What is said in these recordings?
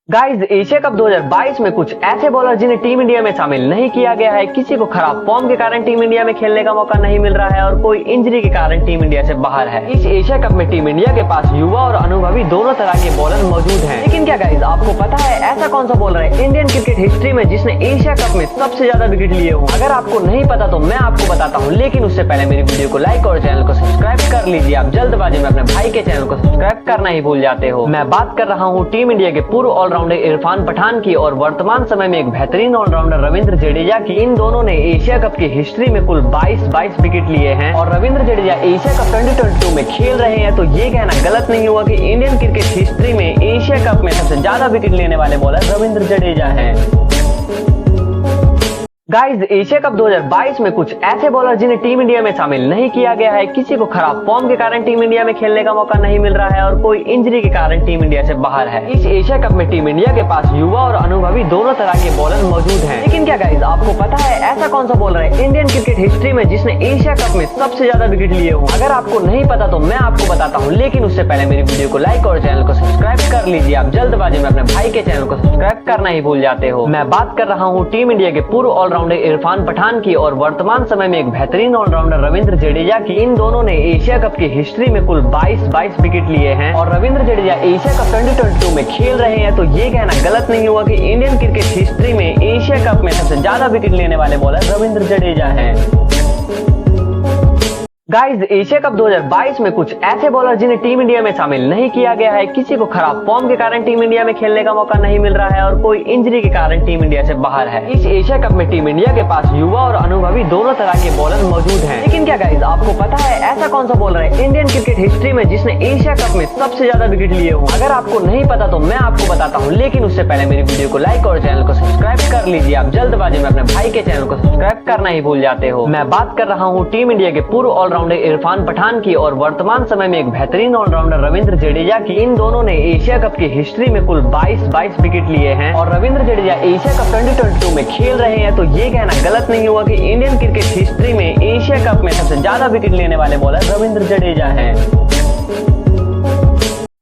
Guys, Asia cup 2022 में कुछ ऐसे बॉलर जिन्हें टीम इंडिया में शामिल नहीं किया गया है। किसी को खराब फॉर्म के कारण टीम इंडिया में खेलने का मौका नहीं मिल रहा है और कोई इंजरी के कारण टीम इंडिया से बाहर है। इस एशिया कप में टीम इंडिया के पास युवा और अनुभवी दोनों तरह के बॉलर मौजूद हैं। लेकिन क्या गाइस, आपको पता है ऐसा कौन सा बॉलर है इंडियन क्रिकेट हिस्ट्री में जिसने एशिया कप में सबसे ज्यादा विकेट लिए हो? अगर आपको नहीं पता तो मैं आपको बताता हूँ, लेकिन उससे पहले मेरी वीडियो को लाइक और चैनल को सब्सक्राइब कर लीजिए। आप जल्दबाजी में अपने भाई के चैनल को सब्सक्राइब करना ही भूल जाते हो। मैं बात कर रहा हूँ टीम इंडिया के पूर्व ऑलराउंडर इरफान पठान की और वर्तमान समय में एक बेहतरीन ऑलराउंडर रविंद्र जडेजा की। इन दोनों ने एशिया कप की हिस्ट्री में कुल 22 विकेट लिए हैं और रविंद्र जडेजा एशिया कप 2022 में खेल रहे हैं, तो ये कहना गलत नहीं हुआ कि इंडियन क्रिकेट हिस्ट्री में एशिया कप में सबसे ज्यादा विकेट लेने वाले बॉलर रविंद्र जडेजा हैं। गाइस, एशिया कप 2022 में कुछ ऐसे बॉलर जिन्हें टीम इंडिया में शामिल नहीं किया गया है। किसी को खराब फॉर्म के कारण टीम इंडिया में खेलने का मौका नहीं मिल रहा है और कोई इंजरी के कारण टीम इंडिया से बाहर है। इस एशिया कप में टीम इंडिया के पास युवा और अनुभवी दोनों तरह के बॉलर मौजूद हैं। लेकिन क्या गाइस, आपको पता है ऐसा कौन सा बॉलर है इंडियन क्रिकेट हिस्ट्री में जिसने एशिया कप में सबसे ज्यादा विकेट लिए हो? अगर आपको नहीं पता तो मैं आपको बताता हूँ, लेकिन उससे पहले मेरी वीडियो को लाइक और चैनल को सब्सक्राइब कर लीजिए। आप जल्दबाजी में अपने भाई के चैनल को सब्सक्राइब करना ही भूल जाते हो। मैं बात कर रहा हूँ टीम इंडिया के पूर्व ऑलराउंडर इरफान पठान की और वर्तमान समय में एक बेहतरीन ऑलराउंडर रविंद्र जडेजा की। इन दोनों ने एशिया कप की हिस्ट्री में कुल 22 विकेट लिए हैं और रविंद्र जडेजा एशिया कप 2022 में खेल रहे हैं, तो ये कहना गलत नहीं हुआ कि इंडियन क्रिकेट हिस्ट्री में एशिया कप में सबसे ज्यादा विकेट लेने वाले बॉलर रविंद्र जडेजा हैं। गाइस, एशिया कप 2022 में कुछ ऐसे बॉलर जिन्हें टीम इंडिया में शामिल नहीं किया गया है। किसी को खराब फॉर्म के कारण टीम इंडिया में खेलने का मौका नहीं मिल रहा है और कोई इंजरी के कारण टीम इंडिया से बाहर है। इस एशिया कप में टीम इंडिया के पास युवा और अनुभवी दोनों तरह के बॉलर मौजूद हैं। लेकिन क्या गाइस, आपको पता है ऐसा कौन सा बॉलर है इंडियन क्रिकेट हिस्ट्री में जिसने एशिया कप में सबसे ज्यादा विकेट लिए हो? अगर आपको नहीं पता तो मैं आपको बताता हूँ, लेकिन उससे पहले मेरी वीडियो को लाइक और चैनल को सब्सक्राइब कर लीजिए। आप जल्दबाजी में अपने भाई के चैनल को सब्सक्राइब करना ही भूल जाते हो। मैं बात कर रहा हूँ टीम इंडिया के पूर्व ऑलराउंडर इरफान पठान की और वर्तमान समय में एक बेहतरीन ऑलराउंडर रविंद्र जडेजा की। इन दोनों ने एशिया कप की हिस्ट्री में कुल 22 विकेट लिए हैं और रविंद्र जडेजा एशिया कप 2022 में खेल रहे हैं, तो ये कहना गलत नहीं हुआ कि इंडियन क्रिकेट हिस्ट्री में एशिया कप में सबसे ज्यादा विकेट लेने वाले बॉलर रविंद्र जडेजा हैं।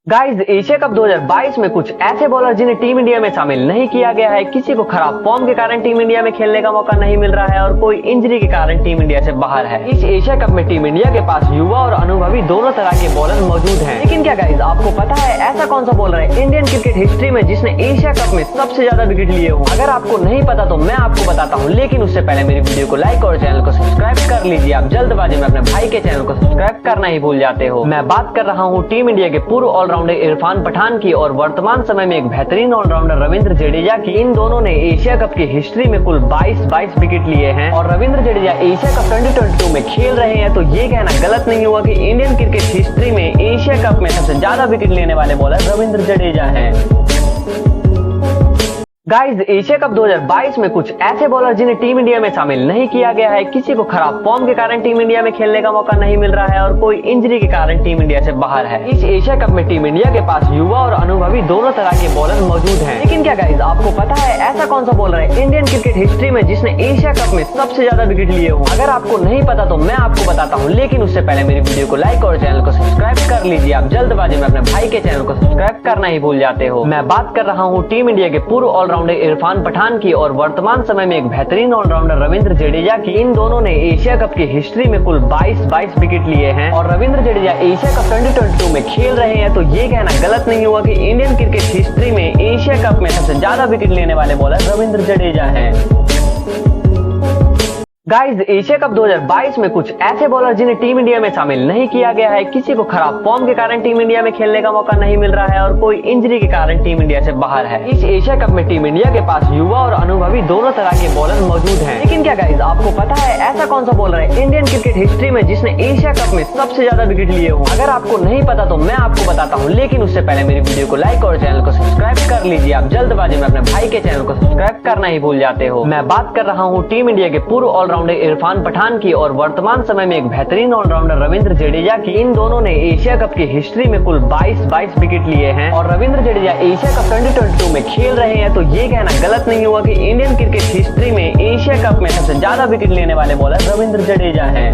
गाइस, एशिया कप 2022 में कुछ ऐसे बॉलर जिन्हें टीम इंडिया में शामिल नहीं किया गया है। किसी को खराब फॉर्म के कारण टीम इंडिया में खेलने का मौका नहीं मिल रहा है और कोई इंजरी के कारण टीम इंडिया से बाहर है। इस एशिया कप में टीम इंडिया के पास युवा और अनुभवी दोनों तरह के बॉलर मौजूद हैं। लेकिन क्या गाइस, आपको पता है ऐसा कौन सा बॉलर है इंडियन क्रिकेट हिस्ट्री में जिसने एशिया कप में सबसे ज्यादा विकेट लिए हो? अगर आपको नहीं पता तो मैं आपको बताता हूँ, लेकिन उससे पहले मेरी वीडियो को लाइक और चैनल को सब्सक्राइब कर लीजिए। आप जल्दबाजी में अपने भाई के चैनल को सब्सक्राइब करना ही भूल जाते हो। मैं बात कर रहा हूँ टीम इंडिया के पूर्व ऑलराउंडर इरफान पठान की और वर्तमान समय में एक बेहतरीन ऑलराउंडर रविंद्र जडेजा की। इन दोनों ने एशिया कप की हिस्ट्री में कुल 22 विकेट लिए हैं और रविंद्र जडेजा एशिया कप 2022 में खेल रहे हैं, तो ये कहना गलत नहीं हुआ कि इंडियन क्रिकेट हिस्ट्री में एशिया कप में सबसे ज्यादा विकेट लेने वाले बॉलर रविंद्र जडेजा हैं। गाइस, एशिया कप 2022 में कुछ ऐसे बॉलर जिन्हें टीम इंडिया में शामिल नहीं किया गया है। किसी को खराब फॉर्म के कारण टीम इंडिया में खेलने का मौका नहीं मिल रहा है और कोई इंजरी के कारण टीम इंडिया से बाहर है। इस एशिया कप में टीम इंडिया के पास युवा और अनुभवी दोनों तरह के बॉलर मौजूद हैं। लेकिन क्या गाइस, आपको पता है ऐसा कौन सा बॉलर है इंडियन क्रिकेट हिस्ट्री में जिसने एशिया कप में सबसे ज्यादा विकेट लिए हो? अगर आपको नहीं पता तो मैं आपको बताता हूँ, लेकिन उससे पहले मेरी वीडियो को लाइक और चैनल को सब्सक्राइब कर लीजिए। आप जल्दबाजी में अपने भाई के चैनल को सब्सक्राइब करना ही भूल जाते हो। मैं बात कर रहा हूँ टीम इंडिया के पूर्व ऑलराउंडर इरफान पठान की और वर्तमान समय में एक बेहतरीन ऑलराउंडर रविंद्र जडेजा की। इन दोनों ने एशिया कप की हिस्ट्री में कुल 22 विकेट लिए हैं और रविंद्र जडेजा एशिया कप 2022 में खेल रहे हैं, तो ये कहना गलत नहीं हुआ कि इंडियन क्रिकेट हिस्ट्री में एशिया कप में सबसे ज्यादा विकेट लेने वाले बॉलर रविंद्र जडेजा हैं। गाइस, एशिया कप 2022 में कुछ ऐसे बॉलर जिन्हें टीम इंडिया में शामिल नहीं किया गया है। किसी को खराब फॉर्म के कारण टीम इंडिया में खेलने का मौका नहीं मिल रहा है और कोई इंजरी के कारण टीम इंडिया से बाहर है। इस एशिया कप में टीम इंडिया के पास युवा और अनुभवी दोनों तरह के बॉलर मौजूद हैं। लेकिन क्या गाइस, आपको पता है ऐसा कौन सा बॉलर है इंडियन क्रिकेट हिस्ट्री में जिसने एशिया कप में सबसे ज्यादा विकेट लिए हो? अगर आपको नहीं पता तो मैं आपको बताता हूँ, लेकिन उससे पहले मेरी वीडियो को लाइक और चैनल को सब्सक्राइब कर लीजिए। आप जल्दबाजी में अपने भाई के चैनल को सब्सक्राइब करना ही भूल जाते हो। मैं बात कर रहा हूँ टीम इंडिया के पूर्व ऑलराउंडर इरफान पठान की और वर्तमान समय में एक बेहतरीन ऑलराउंडर रविंद्र जडेजा की। इन दोनों ने एशिया कप की हिस्ट्री में कुल 22 विकेट लिए हैं और रविंद्र जडेजा एशिया कप 2022 में खेल रहे हैं, तो ये कहना गलत नहीं हुआ कि इंडियन क्रिकेट हिस्ट्री में एशिया कप में सबसे ज्यादा विकेट लेने वाले बॉलर रविंद्र जडेजा हैं।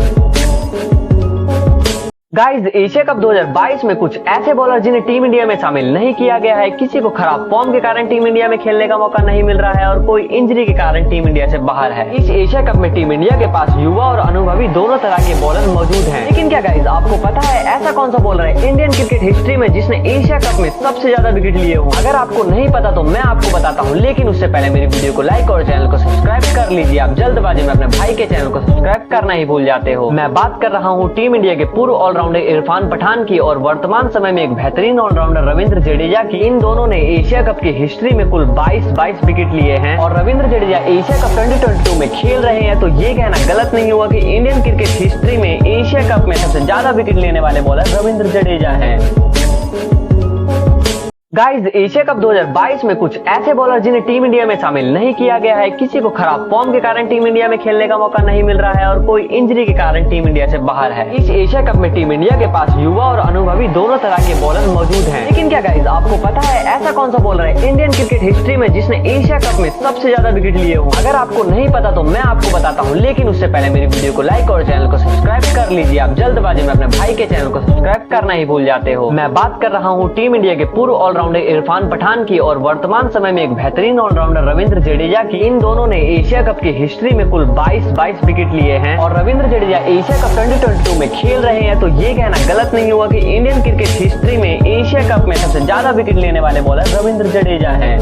गाइस, एशिया कप 2022 में कुछ ऐसे बॉलर जिन्हें टीम इंडिया में शामिल नहीं किया गया है, किसी को खराब फॉर्म के कारण टीम इंडिया में खेलने का मौका नहीं मिल रहा है और कोई इंजरी के कारण टीम इंडिया से बाहर है। इस एशिया कप में टीम इंडिया के पास युवा और अनुभवी दोनों तरह के बॉलर मौजूद हैं। लेकिन क्या गाइस, आपको पता है ऐसा कौन सा बॉलर है इंडियन क्रिकेट हिस्ट्री में जिसने एशिया कप में सबसे ज्यादा विकेट लिए हो? अगर आपको नहीं पता तो मैं आपको बताता हूँ, लेकिन उससे पहले मेरी वीडियो को लाइक और चैनल को सब्सक्राइब कर लीजिए। आप जल्दबाजी में अपने भाई के चैनल को सब्सक्राइब करना ही भूल जाते हो। मैं बात कर रहा हूँ टीम इंडिया के पूर्व ऑलराउंडर इरफान पठान की और वर्तमान समय में एक बेहतरीन ऑलराउंडर रविंद्र जडेजा की। इन दोनों ने एशिया कप की हिस्ट्री में कुल 22 विकेट लिए हैं और रविंद्र जडेजा एशिया कप 2022 में खेल रहे हैं, तो ये कहना गलत नहीं हुआ कि इंडियन क्रिकेट हिस्ट्री में एशिया कप में सबसे ज्यादा विकेट लेने वाले बॉलर रविंद्र जडेजा हैं। गाइस, एशिया कप 2022 में कुछ ऐसे बॉलर जिन्हें टीम इंडिया में शामिल नहीं किया गया है, किसी को खराब फॉर्म के कारण टीम इंडिया में खेलने का मौका नहीं मिल रहा है और कोई इंजरी के कारण टीम इंडिया से बाहर है। इस एशिया कप में टीम इंडिया के पास युवा और अनुभवी दोनों तरह के बॉलर मौजूद हैं। लेकिन क्या गाइस, आपको पता है ऐसा कौन सा बॉलर है इंडियन क्रिकेट हिस्ट्री में जिसने एशिया कप में सबसे ज्यादा विकेट लिए हो? अगर आपको नहीं पता तो मैं आपको बताता हूँ, लेकिन उससे पहले मेरी वीडियो को लाइक और चैनल को सब्सक्राइब कर लीजिए। आप जल्दबाजी में अपने भाई के चैनल को सब्सक्राइब करना ही भूल जाते हो। मैं बात कर रहा हूँ टीम इंडिया के पूर्व ऑलराउंडर इरफान पठान की और वर्तमान समय में एक बेहतरीन ऑलराउंडर रविंद्र जडेजा की। इन दोनों ने एशिया कप की हिस्ट्री में कुल 22 विकेट लिए हैं और रविंद्र जडेजा एशिया कप 2022 में खेल रहे हैं, तो ये कहना गलत नहीं हुआ कि इंडियन क्रिकेट हिस्ट्री में एशिया कप में सबसे ज्यादा विकेट लेने वाले बॉलर रविंद्र जडेजा हैं।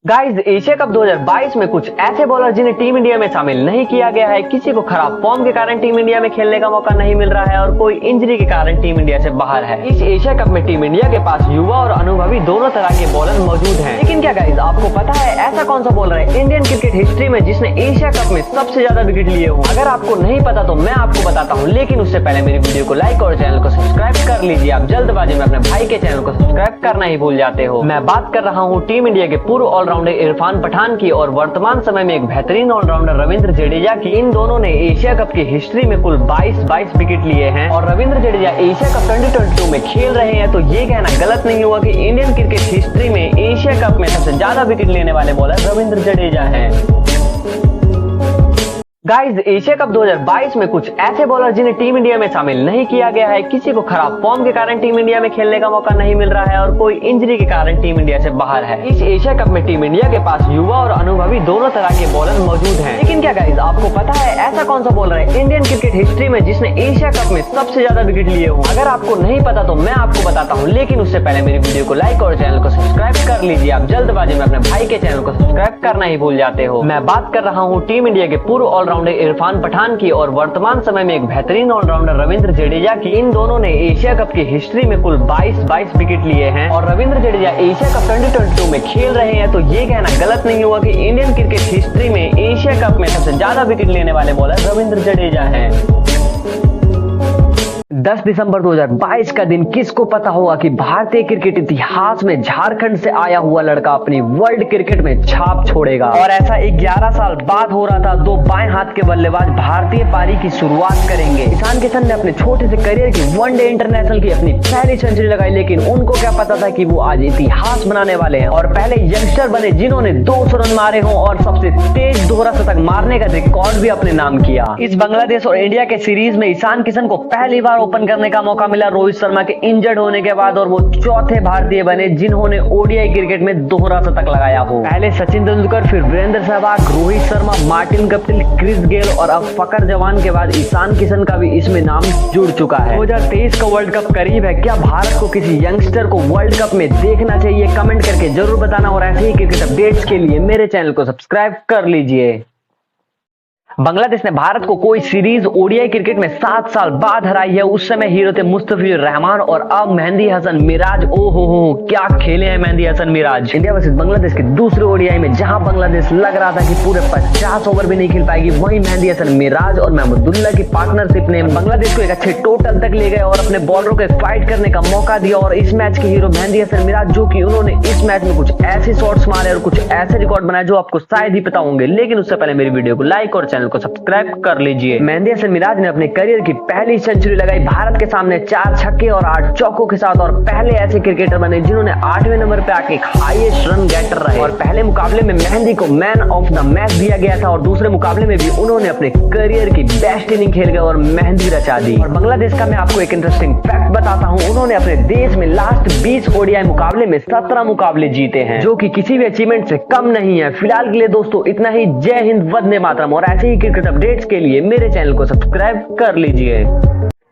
गाइस, एशिया कप 2022 में कुछ ऐसे बॉलर जिन्हें टीम इंडिया में शामिल नहीं किया गया है, किसी को खराब फॉर्म के कारण टीम इंडिया में खेलने का मौका नहीं मिल रहा है और कोई इंजरी के कारण टीम इंडिया से बाहर है। इस एशिया कप में टीम इंडिया के पास युवा और अनुभवी दोनों तरह के बॉलर मौजूद हैं। लेकिन क्या गाइस, आपको पता है ऐसा कौन सा बॉलर है इंडियन क्रिकेट हिस्ट्री में जिसने एशिया कप में सबसे ज्यादा विकेट लिए हो? अगर आपको नहीं पता तो मैं आपको बताता हूँ, लेकिन उससे पहले मेरी वीडियो को लाइक और चैनल को सब्सक्राइब कर लीजिए। आप जल्दबाजी में अपने भाई के चैनल को सब्सक्राइब करना ही भूल जाते हो। मैं बात कर रहा हूँ टीम इंडिया के पूर्व ऑलराउंडर इरफान पठान की और वर्तमान समय में एक बेहतरीन ऑलराउंडर रविंद्र जडेजा की। इन दोनों ने एशिया कप की हिस्ट्री में कुल 22 विकेट लिए हैं और रविंद्र जडेजा एशिया कप 2022 में खेल रहे हैं, तो ये कहना गलत नहीं हुआ कि इंडियन क्रिकेट हिस्ट्री में एशिया कप में सबसे ज्यादा विकेट लेने वाले बॉलर रविंद्र जडेजा हैं। गाइस, एशिया कप 2022 में कुछ ऐसे बॉलर जिन्हें टीम इंडिया में शामिल नहीं किया गया है, किसी को खराब फॉर्म के कारण टीम इंडिया में खेलने का मौका नहीं मिल रहा है और कोई इंजरी के कारण टीम इंडिया से बाहर है। इस एशिया कप में टीम इंडिया के पास युवा और अनुभवी दोनों तरह के बॉलर मौजूद हैं। लेकिन क्या गाइस, आपको पता है ऐसा कौन सा बॉलर है इंडियन क्रिकेट हिस्ट्री में जिसने एशिया कप में सबसे ज्यादा विकेट लिए हो? अगर आपको नहीं पता तो मैं आपको बताता हूँ, लेकिन उससे पहले मेरी वीडियो को लाइक और चैनल को सब्सक्राइब कर लीजिए। आप जल्दबाजी में अपने भाई के चैनल को सब्सक्राइब करना ही भूल जाते हो। मैं बात कर रहा हूँ टीम इंडिया के पूर्व ऑलराउंडर इरफान पठान की और वर्तमान समय में एक बेहतरीन ऑलराउंडर रविंद्र जडेजा की। इन दोनों ने एशिया कप की हिस्ट्री में कुल 22 विकेट लिए हैं और रविंद्र जडेजा एशिया कप 2022 में खेल रहे हैं, तो ये कहना गलत नहीं हुआ कि इंडियन क्रिकेट हिस्ट्री में एशिया कप में सबसे ज्यादा विकेट लेने वाले बॉलर रविंद्र जडेजा हैं। 10 दिसंबर 2022 का दिन किसको पता होगा कि भारतीय क्रिकेट इतिहास में झारखंड से आया हुआ लड़का अपनी वर्ल्ड क्रिकेट में छाप छोड़ेगा। और ऐसा 11 साल बाद हो रहा था। दो बाएं हाथ के बल्लेबाज भारतीय पारी की शुरुआत करेंगे। ईशान किशन ने अपने छोटे से करियर की वनडे इंटरनेशनल की अपनी पहली सेंचुरी लगाई, लेकिन उनको क्या पता था कि वो आज इतिहास बनाने वाले हैं और पहले यंगस्टर बने जिन्होंने 200 रन मारे हों और सबसे तेज दोहरा शतक मारने का रिकॉर्ड भी अपने नाम किया। इस बांग्लादेश और इंडिया के सीरीज में ईशान किशन को पहली बार ओपन करने का मौका मिला रोहित शर्मा के इंजर्ड होने के बाद और वो चौथे भारतीय बने जिन्होंने ओडीआई क्रिकेट में दोहरा शतक लगाया हो। पहले सचिन तेंदुलकर, फिर Virender Sehwag, Rohit Sharma, Martin Guptill, Chris Gayle और अब फकर जवान के बाद ईशान किशन का भी इसमें नाम जुड़ चुका है। 2023 का वर्ल्ड कप करीब है। क्या भारत को किसी यंगस्टर को वर्ल्ड कप में देखना चाहिए? कमेंट करके जरूर बताना और ऐसे ही क्रिकेट अपडेट्स के लिए मेरे चैनल को सब्सक्राइब कर लीजिए। बांग्लादेश ने भारत को कोई सीरीज ओडीआई क्रिकेट में 7 साल बाद हराई है। उस समय हीरो थे मुस्तफिजुर रहमान और अब मेहंदी हसन मिराज। ओ हो क्या खेले हैं मेहंदी हसन मिराज। इंडिया वर्सेस बांग्लादेश के दूसरे ओडीआई में जहां बांग्लादेश लग रहा था कि पूरे 50 ओवर भी नहीं खेल पाएगी, वहीं मेहंदी हसन मिराज और महमुदुल्लाह की पार्टनरशिप ने बांग्लादेश को एक अच्छे टोटल तक ले गए और अपने बॉलरों को फाइट करने का मौका दिया। और इस मैच के हीरो मेहंदी हसन मिराज, जो कि उन्होंने इस मैच में कुछ ऐसे शॉट्स मारे और कुछ ऐसे रिकॉर्ड बनाए जो आपको शायद ही पता होंगे। लेकिन उससे पहले मेरी वीडियो को लाइक और चैनल चैनल को सब्सक्राइब कर लीजिए। मेहंदी हसन मिराज ने अपने करियर की पहली सेंचुरी लगाई भारत के सामने 4 छक्के और 8 चौकों के साथ, और पहले ऐसे क्रिकेटर बने जिन्होंने 8वें नंबर पे आके हाईएस्ट रन गेटर रहे। और पहले मुकाबले में मेहंदी को मैन ऑफ द मैच दिया गया था, और दूसरे मुकाबले में भी उन्होंने अपने करियर की बेस्ट इनिंग खेल गए और मेहंदी रचा दी। और बांग्लादेश का मैं आपको एक इंटरेस्टिंग फैक्ट बताता हूँ, उन्होंने अपने देश में लास्ट 20 ओडीआई मुकाबले में 17 मुकाबले जीते हैं, जो कि किसी भी अचीवमेंट से कम नहीं है। फिलहाल के लिए दोस्तों इतना ही। जय हिंद, वंदे मातरम। और ऐसे ही क्रिकेट अपडेट्स के लिए मेरे चैनल को सब्सक्राइब कर लीजिए।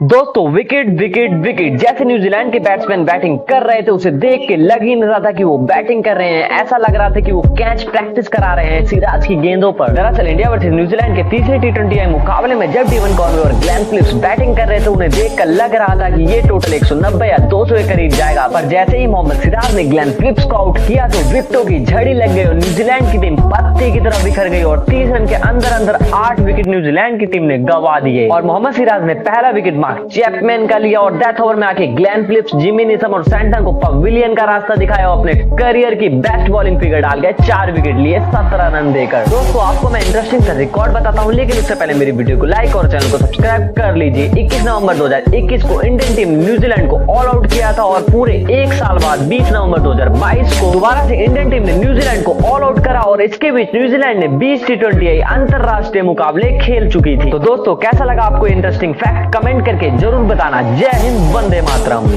दोस्तों विकेट विकेट विकेट जैसे न्यूजीलैंड के बैट्समैन बैटिंग कर रहे थे, उसे देख के लग ही नहीं रहा था कि वो बैटिंग कर रहे हैं। ऐसा लग रहा था कि वो कैच प्रैक्टिस करा रहे हैं सिराज की गेंदों पर। दरअसल इंडिया वर्सेस न्यूजीलैंड के तीसरे टी20 मुकाबले में जब डेवन कॉनवे और ग्लेन फिलिप्स बैटिंग कर रहे थे, उन्हें देखकर लग रहा था कि ये टोटल 190 या 200 के करीब जाएगा। पर जैसे ही मोहम्मद सिराज ने ग्लेन फिलिप्स को आउट किया तो विकेटों की झड़ी लग गई और न्यूजीलैंड की टीम पत्ते की तरह बिखर गई, और 30 रन के अंदर अंदर 8 विकेट न्यूजीलैंड की टीम ने गंवा दिए। और मोहम्मद सिराज ने पहला विकेट मार्क चैपमैन का लिया, और डेथ ओवर में आके ग्लेन फिलिप्स, जिमी निसम और सैंटन को पवेलियन का रास्ता दिखाया और अपने करियर की बेस्ट बॉलिंग फिगर डाल गए। 4 विकेट लिए 17 रन देकर। दोस्तों आपको मैं इंटरेस्टिंग सा रिकॉर्ड बताता हूं, लेकिन उससे पहले मेरी वीडियो को लाइक और चैनल को सब्सक्राइब कर लीजिए। 21 नवंबर 2021 को इंडियन टीम न्यूजीलैंड को ऑल आउट किया था, और पूरे एक साल बाद 20 नवंबर 2022 को दोबारा से इंडियन टीम ने न्यूजीलैंड को ऑल आउट करा, और इसके बीच न्यूजीलैंड ने 20 टी20 अंतरराष्ट्रीय मुकाबले खेल चुकी थी। तो दोस्तों कैसा लगा आपको इंटरेस्टिंग फैक्ट कमेंट करके जरूर बताना। जय हिंद, वंदे मातरम।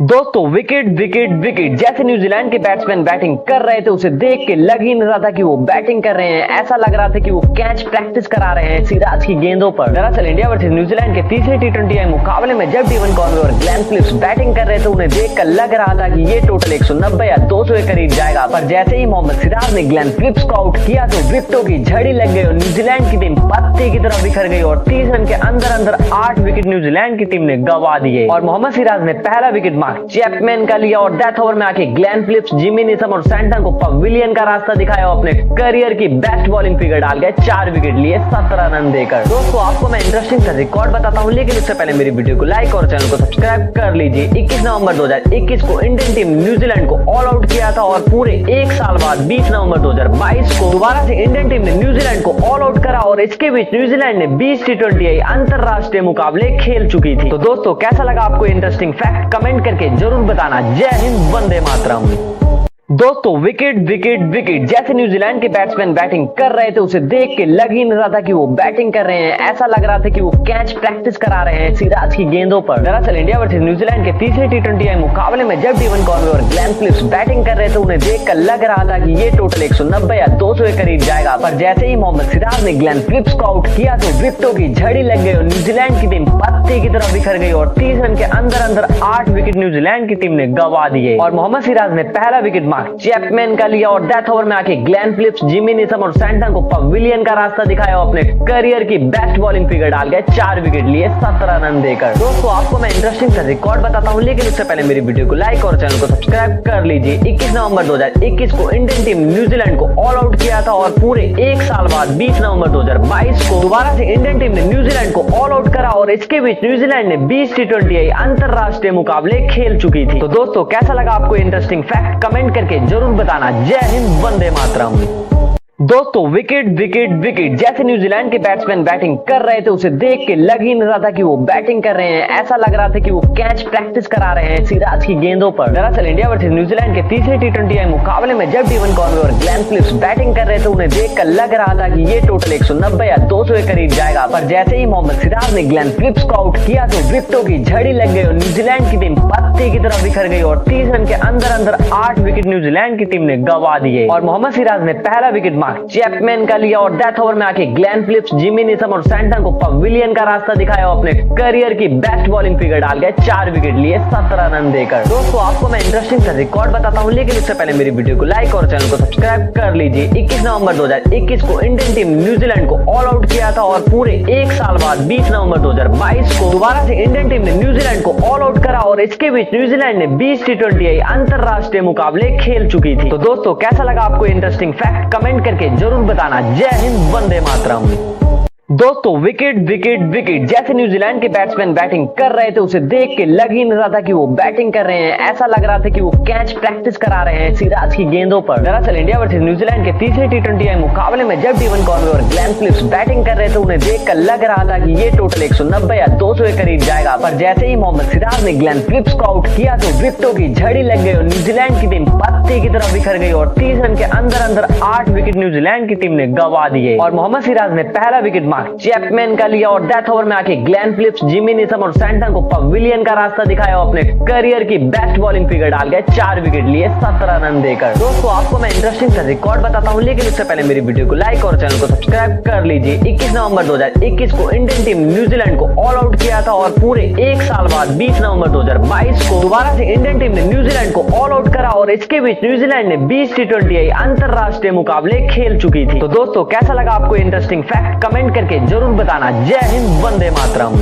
दोस्तों विकेट विकेट विकेट जैसे न्यूजीलैंड के बैट्समैन बैटिंग कर रहे थे, उसे देख के लग ही नहीं रहा था कि वो बैटिंग कर रहे हैं। ऐसा लग रहा था कि वो कैच प्रैक्टिस करा रहे हैं सिराज की गेंदों पर। दरअसल इंडिया वर्सेस न्यूजीलैंड के तीसरे टी20 मुकाबले में जब डेवन कॉनवे और ग्लेन फिलिप्स बैटिंग कर रहे थे, उन्हें देखकर लग रहा था कि ये टोटल 190 या 200 के करीब जाएगा। पर जैसे ही मोहम्मद सिराज ने ग्लेन फिलिप्स को आउट किया तो विकेटों की झड़ी लग गई और न्यूजीलैंड की टीम पत्ते की तरह बिखर गई, और 30 रन के अंदर अंदर 8 विकेट न्यूजीलैंड की टीम ने गंवा दिए। और मोहम्मद सिराज ने पहला विकेट मार्क चैपमैन का लिया, और डेथ ओवर में आके ग्लेन फिलिप्स, जिमी निसम और सैंटन को पवेलियन का रास्ता दिखाया और अपने करियर की बेस्ट बॉलिंग फिगर डाल गए। 4 विकेट लिए 17 रन देकर। दोस्तों आपको मैं इंटरेस्टिंग सा रिकॉर्ड बताता हूं, लेकिन उससे पहले मेरी वीडियो को लाइक और चैनल को सब्सक्राइब कर लीजिए। 21 नवंबर 2021 को इंडियन टीम न्यूजीलैंड को ऑल आउट किया था, और पूरे एक साल बाद 20 नवंबर 2022 को दोबारा से इंडियन टीम ने न्यूजीलैंड को ऑल आउट करा, और इसके बीच न्यूजीलैंड ने 20 टी20 अंतरराष्ट्रीय मुकाबले खेल चुकी थी। तो दोस्तों कैसा लगा आपको इंटरेस्टिंग फैक्ट कमेंट करके जरूर बताना। जय हिंद, वंदे मातरम। दोस्तों विकेट विकेट विकेट जैसे न्यूजीलैंड के बैट्समैन बैटिंग कर रहे थे, उसे देख के लग ही नहीं रहा था कि वो बैटिंग कर रहे हैं। ऐसा लग रहा था कि वो कैच प्रैक्टिस करा रहे हैं सिराज की गेंदों पर। दरअसल इंडिया वर्सेस न्यूजीलैंड के तीसरे टी20 मुकाबले में जब डेवन कॉनवे और ग्लेन फिलिप्स बैटिंग कर रहे थे, उन्हें देखकर लग रहा था कि ये टोटल 190 या 200 के करीब जाएगा। पर जैसे ही मोहम्मद सिराज ने ग्लेन फिलिप्स को आउट किया तो विकेटों की झड़ी लग गई और न्यूजीलैंड की टीम पत्ते की तरह बिखर गई, और 30 रन के अंदर अंदर 8 विकेट न्यूजीलैंड की टीम ने गंवा दिए। और मोहम्मद सिराज ने पहला विकेट मार्क चैपमैन का लिया, और डेथ ओवर में आके ग्लेन फिलिप्स, जिमी निसम और सैंटन को पवेलियन का रास्ता दिखाया और अपने करियर की बेस्ट बॉलिंग फिगर डाल गए। 4 विकेट लिए 17 रन देकर। दोस्तों आपको मैं इंटरेस्टिंग सा रिकॉर्ड बताता हूं, लेकिन उससे पहले मेरी वीडियो को लाइक और चैनल को सब्सक्राइब कर लीजिए। 21 नवंबर 2021 को इंडियन टीम न्यूजीलैंड को ऑल आउट किया था, और पूरे एक साल बाद 20 नवंबर 2022 को दोबारा से इंडियन टीम ने न्यूजीलैंड को ऑल आउट करा, और इसके बीच न्यूजीलैंड ने 20 टी20 अंतरराष्ट्रीय मुकाबले खेल चुकी थी। तो दोस्तों कैसा लगा आपको इंटरेस्टिंग फैक्ट कमेंट करके जरूर बताना। जय हिंद, वंदे मातरम। दोस्तों विकेट विकेट विकेट जैसे न्यूजीलैंड के बैट्समैन बैटिंग कर रहे थे, उसे देख के लग ही नहीं रहा था कि वो बैटिंग कर रहे हैं। ऐसा लग रहा था कि वो कैच प्रैक्टिस करा रहे हैं सिराज की गेंदों पर। दरअसल इंडिया वर्सेस न्यूजीलैंड के तीसरे टी20 मुकाबले में जब डेवन कॉनवे और ग्लेन फिलिप्स बैटिंग कर रहे थे, उन्हें देखकर लग रहा था कि ये टोटल 190 या 200 के करीब जाएगा। पर जैसे ही मोहम्मद सिराज ने ग्लेन फिलिप्स को आउट किया तो विकेटों की झड़ी लग गई और न्यूजीलैंड की टीम पत्ते की तरह बिखर गई, और 30 रन के अंदर अंदर 8 विकेट न्यूजीलैंड की टीम ने गंवा दिए। और मोहम्मद सिराज ने पहला विकेट मार्क चैपमैन का लिया, और डेथ ओवर में आके ग्लेन फिलिप्स, जिमी निसम और सैंटन को पवेलियन का रास्ता दिखाया और अपने करियर की बेस्ट बॉलिंग फिगर डाल गए। 4 विकेट लिए 17 रन देकर। दोस्तों आपको मैं इंटरेस्टिंग सा रिकॉर्ड बताता हूं, लेकिन उससे पहले मेरी वीडियो को लाइक और चैनल को सब्सक्राइब कर लीजिए। 21 नवंबर 2021 को इंडियन टीम न्यूजीलैंड को ऑल आउट किया था, और पूरे एक साल बाद 20 नवंबर 2022 को दोबारा से इंडियन टीम ने न्यूजीलैंड को ऑल आउट करा, और इसके बीच न्यूजीलैंड ने 20 टी20 अंतरराष्ट्रीय मुकाबले खेल चुकी थी। तो दोस्तों कैसा लगा आपको इंटरेस्टिंग फैक्ट कमेंट करके जरूर बताना। जय हिंद, वंदे मातरम। दोस्तों विकेट विकेट विकेट जैसे न्यूजीलैंड के बैट्समैन बैटिंग कर रहे थे उसे देख के लग ही नहीं रहा था कि वो बैटिंग कर रहे हैं। ऐसा लग रहा था कि वो कैच प्रैक्टिस करा रहे हैं सिराज की गेंदों पर। दरअसल इंडिया वर्सेस न्यूजीलैंड के तीसरे T20 मुकाबले में जब डेवन कॉनवे और ग्लेन फिलिप्स बैटिंग कर रहे थे उन्हें देखकर लग रहा था कि ये टोटल 190 या 200 के करीब जाएगा, पर जैसे ही मोहम्मद सिराज ने ग्लेन फिलिप्स को आउट किया तो विकेटों की झड़ी लग गई और न्यूजीलैंड की टीम पत्ते की तरफ बिखर गई और 30 रन के अंदर अंदर 8 विकेट न्यूजीलैंड की टीम ने गंवा दिए। और मोहम्मद सिराज ने पहला विकेट मार्क चैपमैन का लिया और डेथ ओवर में आके ग्लेन फिलिप्स, जिमी नीसम और सैंटन को पवेलियन का रास्ता दिखाया और अपने करियर की बेस्ट बॉलिंग फिगर डाल गए, 4 विकेट लिए 17 रन देकर। दोस्तों आपको मैं इंटरेस्टिंग सा रिकॉर्ड बताता हूं, लेकिन उससे पहले मेरी वीडियो को लाइक और चैनल को सब्सक्राइब कर लीजिए। 21 नवंबर 2021 को इंडियन टीम न्यूजीलैंड को ऑल आउट किया था और पूरे एक साल बाद 20 नवंबर 2022 को दोबारा से इंडियन टीम ने न्यूजीलैंड को ऑल आउट करा और इसके बीच न्यूजीलैंड ने 20 T20 अंतरराष्ट्रीय मुकाबले खेल चुकी थी। तो दोस्तों कैसा लगा आपको इंटरेस्टिंग फैक्ट कमेंट करके जरूर बताना। जय हिंद, वंदे मातरम।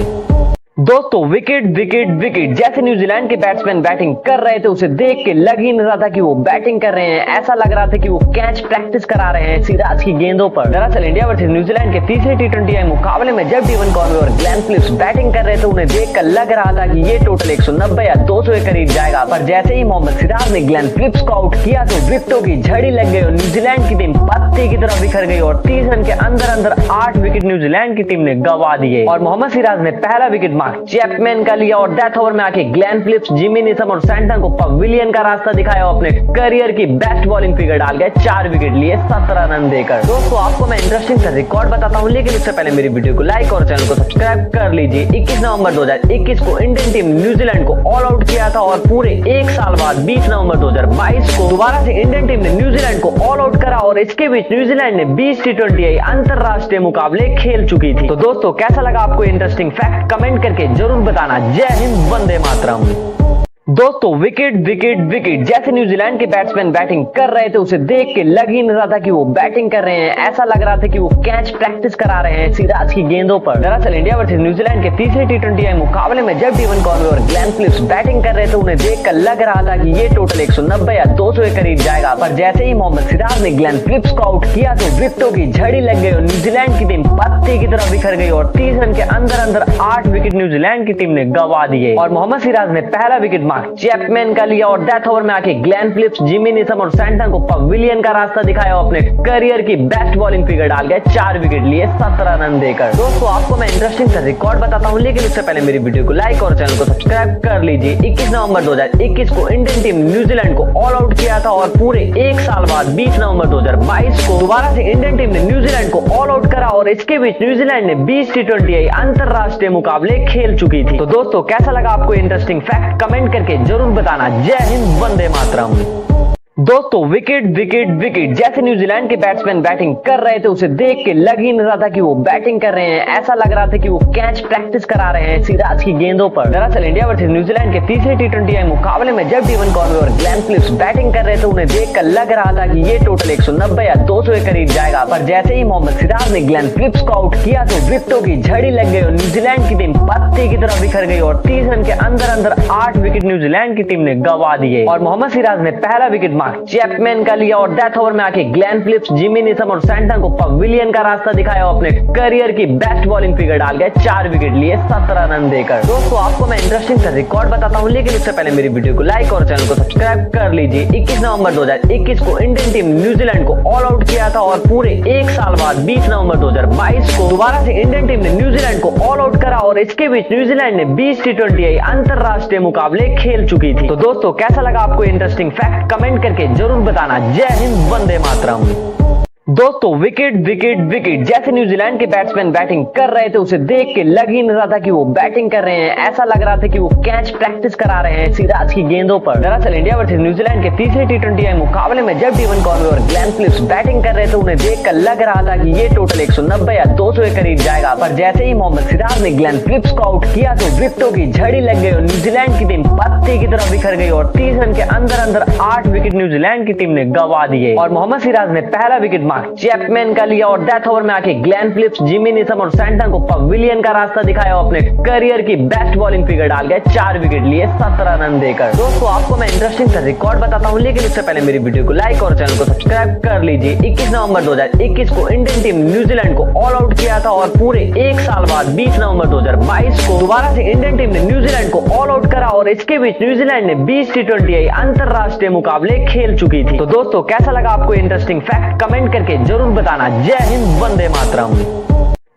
दोस्तों विकेट विकेट विकेट जैसे न्यूजीलैंड के बैट्समैन बैटिंग कर रहे थे उसे देख के लग ही नहीं रहा था कि वो बैटिंग कर रहे हैं। ऐसा लग रहा था कि वो कैच प्रैक्टिस करा रहे हैं सिराज की गेंदों पर। दरअसल इंडिया वर्सेस न्यूजीलैंड के तीसरे T20 मुकाबले में जब डेवन कॉनवे और ग्लेन फिलिप्स बैटिंग कर रहे थे उन्हें देखकर लग रहा था कि ये टोटल 190 या 200 के करीब जाएगा, पर जैसे ही मोहम्मद सिराज ने ग्लेन फिलिप्स को आउट किया तो विकेटों की झड़ी लग गई और न्यूजीलैंड की टीम पत्ते की तरफ बिखर गई और 30 रन के अंदर अंदर 8 विकेट न्यूजीलैंड की टीम ने गंवा दिए। और मोहम्मद सिराज ने पहला विकेट मार्क चैपमैन का लिया और डेथ ओवर में आके ग्लेन फिलिप्स, जिमी नीसम और सैंटन को पवेलियन का रास्ता दिखाया और अपने करियर की बेस्ट बॉलिंग फिगर डाल गए, 4 विकेट लिए 17 रन देकर। दोस्तों आपको मैं इंटरेस्टिंग सा रिकॉर्ड बताता हूं, लेकिन उससे पहले मेरी वीडियो को लाइक और चैनल को सब्सक्राइब कर लीजिए। 21 नवंबर 2021 को इंडियन टीम न्यूजीलैंड को ऑल आउट किया था और पूरे एक साल बाद 20 नवंबर 2022 को दोबारा से इंडियन टीम ने न्यूजीलैंड को ऑल आउट करा और इसके बीच न्यूजीलैंड ने 20 T20 अंतरराष्ट्रीय मुकाबले खेल चुकी थी। तो दोस्तों कैसा लगा आपको इंटरेस्टिंग फैक्ट कमेंट करके जरूर बताना। जय हिंद, वंदे मातरम। दोस्तों विकेट विकेट विकेट जैसे न्यूजीलैंड के बैट्समैन बैटिंग कर रहे थे उसे देख के लग ही नहीं रहा था कि वो बैटिंग कर रहे हैं। ऐसा लग रहा था कि वो कैच प्रैक्टिस करा रहे हैं सिराज की गेंदों पर। दरअसल इंडिया वर्सेस न्यूजीलैंड के तीसरे T20 मुकाबले में जब डेवन कॉनवे और ग्लेन फिलिप्स बैटिंग कर रहे थे उन्हें देखकर लग रहा था कि ये टोटल 190 या 200 के करीब जाएगा, पर जैसे ही मोहम्मद सिराज ने ग्लेन फिलिप्स को आउट किया तो विकेटों की झड़ी लग गई और न्यूजीलैंड की टीम पत्ते की तरफ बिखर गई और 30 रन के अंदर अंदर 8 विकेट न्यूजीलैंड की टीम ने गंवा दिए। और मोहम्मद सिराज ने पहला विकेट मार्क चैपमैन का लिया और डेथ ओवर में आके ग्लेन फिलिप्स, जिमी नीसम और सैंटन को पवेलियन का रास्ता दिखाया और अपने करियर की बेस्ट बॉलिंग फिगर डाल गए, 4 विकेट लिए 17 रन देकर। दोस्तों आपको मैं इंटरेस्टिंग सा रिकॉर्ड बताता हूं, लेकिन उससे पहले मेरी वीडियो को लाइक और चैनल को सब्सक्राइब कर लीजिए। 21 नवंबर 2021 को इंडियन टीम न्यूजीलैंड को ऑल आउट किया था और पूरे एक साल बाद 20 नवंबर 2022 को दोबारा से इंडियन टीम ने न्यूजीलैंड को ऑल आउट करा और इसके बीच न्यूजीलैंड ने 20 T20 अंतरराष्ट्रीय मुकाबले खेल चुकी थी। तो दोस्तों कैसा लगा आपको इंटरेस्टिंग फैक्ट कमेंट करके जरूर बताना। जय हिंद, वंदे मातरम। दोस्तों विकेट विकेट विकेट जैसे न्यूजीलैंड के बैट्समैन बैटिंग कर रहे थे उसे देख के लग ही नहीं रहा था कि वो बैटिंग कर रहे हैं। ऐसा लग रहा था कि वो कैच प्रैक्टिस करा रहे हैं सिराज की गेंदों पर। दरअसल इंडिया वर्सेस न्यूजीलैंड के तीसरे T20 मुकाबले में जब डेवन कॉनवे और ग्लेन फिलिप्स बैटिंग कर रहे थे उन्हें देखकर लग रहा था कि ये टोटल 190 या 200 के करीब जाएगा, पर जैसे ही मोहम्मद सिराज ने ग्लेन फिलिप्स को आउट किया तो विकेटों की झड़ी लग गई और न्यूजीलैंड की टीम पत्ते की तरफ बिखर गई और 30 रन के अंदर अंदर 8 विकेट न्यूजीलैंड की टीम ने गंवा दिए। और मोहम्मद सिराज ने पहला विकेट मार्क चैपमैन का लिया और डेथ ओवर में आके ग्लेन फिलिप्स, जिमी नीसम और सैंटन को पवेलियन का रास्ता दिखाया और अपने करियर की बेस्ट बॉलिंग फिगर डाल गए, 4 विकेट लिए 17 रन देकर। दोस्तों आपको मैं इंटरेस्टिंग सा रिकॉर्ड बताता हूं, लेकिन उससे पहले मेरी वीडियो को लाइक और चैनल को सब्सक्राइब कर लीजिए। 21 नवंबर 2021 को इंडियन टीम न्यूजीलैंड को ऑल आउट किया था और पूरे एक साल बाद 20 नवंबर 2022 को दोबारा से इंडियन टीम ने न्यूजीलैंड को ऑल आउट करा और इसके बीच न्यूजीलैंड ने 20 T20 अंतरराष्ट्रीय मुकाबले खेल चुकी थी। तो दोस्तों कैसा लगा आपको इंटरेस्टिंग फैक्ट कमेंट करके जरूर बताना। जय हिंद, वंदे मातरम। दोस्तों विकेट विकेट विकेट जैसे न्यूजीलैंड के बैट्समैन बैटिंग कर रहे थे उसे देख के लग ही नहीं रहा था कि वो बैटिंग कर रहे हैं। ऐसा लग रहा था कि वो कैच प्रैक्टिस करा रहे हैं सिराज की गेंदों पर। दरअसल इंडिया वर्सेस न्यूजीलैंड के तीसरे T20 मुकाबले में जब डेवन कॉनवे और ग्लेन फिलिप्स बैटिंग कर रहे थे उन्हें देखकर लग रहा था कि ये टोटल 190 या 200 के करीब जाएगा, पर जैसे ही मोहम्मद सिराज ने ग्लेन फिलिप्स को आउट किया तो विकेटों की झड़ी लग गई और न्यूजीलैंड की टीम पत्ते की तरफ बिखर गई और 30 रन के अंदर अंदर 8 विकेट न्यूजीलैंड की टीम ने गंवा दिए। और मोहम्मद सिराज ने पहला विकेट मार्क चैपमैन का लिया और डेथ ओवर में आके ग्लेन फिलिप्स, जिमी नीसम और सैंटन को पवेलियन का रास्ता दिखाया और अपने करियर की बेस्ट बॉलिंग फिगर डाल गए, 4 विकेट लिए 17 रन देकर। दोस्तों आपको मैं इंटरेस्टिंग सा रिकॉर्ड बताता हूं, लेकिन उससे पहले मेरी वीडियो को लाइक और चैनल को सब्सक्राइब कर लीजिए। 21 नवंबर 2021 को इंडियन टीम न्यूजीलैंड को ऑल आउट किया था और पूरे एक साल बाद 20 नवंबर 2022 को दोबारा से इंडियन टीम ने न्यूजीलैंड को ऑल आउट करा और इसके बीच न्यूजीलैंड ने 20 T20 अंतरराष्ट्रीय मुकाबले खेल चुकी थी। तो दोस्तों कैसा लगा आपको इंटरेस्टिंग फैक्ट कमेंट करके जरूर बताना। जय हिंद, वंदे मातरम।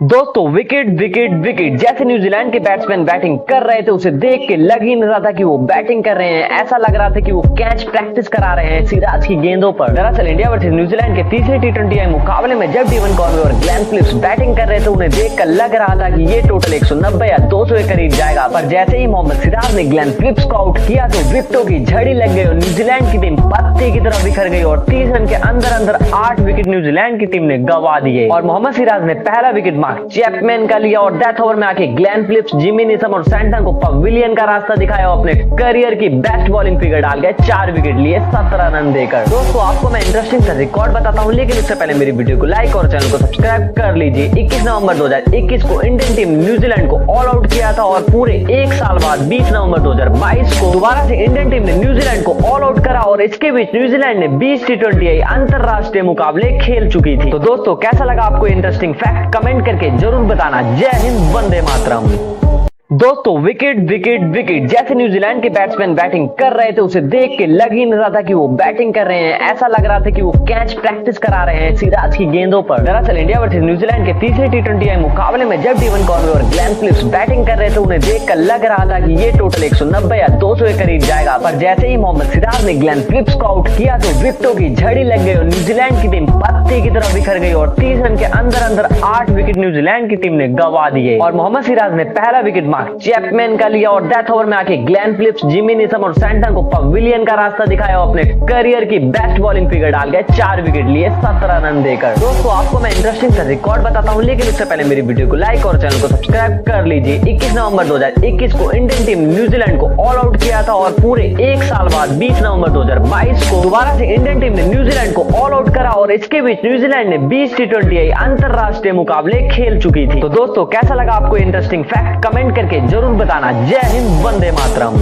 दोस्तों विकेट विकेट विकेट जैसे न्यूजीलैंड के बैट्समैन बैटिंग कर रहे थे उसे देख के लग ही नहीं रहा था कि वो बैटिंग कर रहे हैं, ऐसा लग रहा था कि वो कैच प्रैक्टिस करा रहे हैं सिराज की गेंदों पर। दरअसल इंडिया वर्सेस न्यूजीलैंड के तीसरे T20 मुकाबले में जब डेवन कॉनवे और ग्लेन फिलिप्स बैटिंग कर रहे थे उन्हें देखकर लग रहा था कि ये टोटल 190 या 200 के करीब जाएगा, पर जैसे ही मोहम्मद सिराज ने ग्लेन फिलिप्स को आउट किया तो विकेटों की झड़ी लग गई और न्यूजीलैंड की टीम पत्ते की तरह बिखर गई और 30 रन के अंदर अंदर 8 विकेट न्यूजीलैंड की टीम ने गंवा दिए और मोहम्मद सिराज ने पहला विकेट मार्क चैपमैन का लिया और डेथ ओवर में आके ग्लेन फिलिप्स, जिमी नीसम और सैंटन को पवेलियन का रास्ता दिखाया और अपने करियर की बेस्ट बॉलिंग फिगर डाल गए, 4 विकेट लिए 17 रन देकर। दोस्तों आपको मैं इंटरेस्टिंग सा रिकॉर्ड बताता हूं, लेकिन उससे पहले मेरी वीडियो को लाइक और चैनल को सब्सक्राइब कर लीजिए। 21 नवंबर 2021 को इंडियन टीम न्यूजीलैंड को ऑल आउट किया था और पूरे एक साल बाद 20 नवंबर 2022 को दोबारा से इंडियन टीम ने न्यूजीलैंड को ऑल आउट करा और इसके बीच न्यूजीलैंड ने 20 T20 अंतरराष्ट्रीय मुकाबले खेल चुकी थी। तो दोस्तों कैसा लगा आपको इंटरेस्टिंग फैक्ट कमेंट करके जरूर बताना। जय हिंद, वंदे मातरम। दोस्तों विकेट विकेट विकेट जैसे न्यूजीलैंड के बैट्समैन बैटिंग कर रहे थे उसे देख के लग ही नहीं रहा था कि वो बैटिंग कर रहे हैं, ऐसा लग रहा था कि वो कैच प्रैक्टिस करा रहे हैं सिराज की गेंदों पर। दरअसल इंडिया वर्सेस न्यूजीलैंड के तीसरे T20 मुकाबले में जब डेवन कॉनवे और ग्लेन फिलिप्स बैटिंग कर रहे थे उन्हें देखकर लग रहा था कि ये टोटल 190 या 200 के करीब जाएगा, पर जैसे ही मोहम्मद सिराज ने ग्लेन फिलिप्स को आउट किया तो विकेटों की झड़ी लग गई और न्यूजीलैंड की टीम पत्ते की तरह बिखर गई और 30 रन के अंदर अंदर 8 विकेट न्यूजीलैंड की टीम ने गंवा दिए और मोहम्मद सिराज ने पहला विकेट मार्क चैपमैन का लिया और डेथ ओवर में आके ग्लेन फिलिप्स, जिमी नीसम और सैंटन को पवेलियन का रास्ता दिखाया और अपने करियर की बेस्ट बॉलिंग फिगर डाल गए, 4 विकेट लिए 17 रन देकर। दोस्तों आपको मैं इंटरेस्टिंग सा रिकॉर्ड बताता हूं, लेकिन उससे पहले मेरी वीडियो को लाइक और चैनल को सब्सक्राइब कर लीजिए। 21 नवंबर 2021 को इंडियन टीम न्यूजीलैंड को ऑल आउट किया था और पूरे एक साल बाद 20 नवंबर 2022 को दोबारा से इंडियन टीम ने न्यूजीलैंड को ऑल आउट करा और इसके बीच न्यूजीलैंड ने 20 T20 अंतरराष्ट्रीय मुकाबले खेल चुकी थी। तो दोस्तों कैसा लगा आपको इंटरेस्टिंग फैक्ट कमेंट करके जरूर बताना। जय हिंद, वंदे मातरम।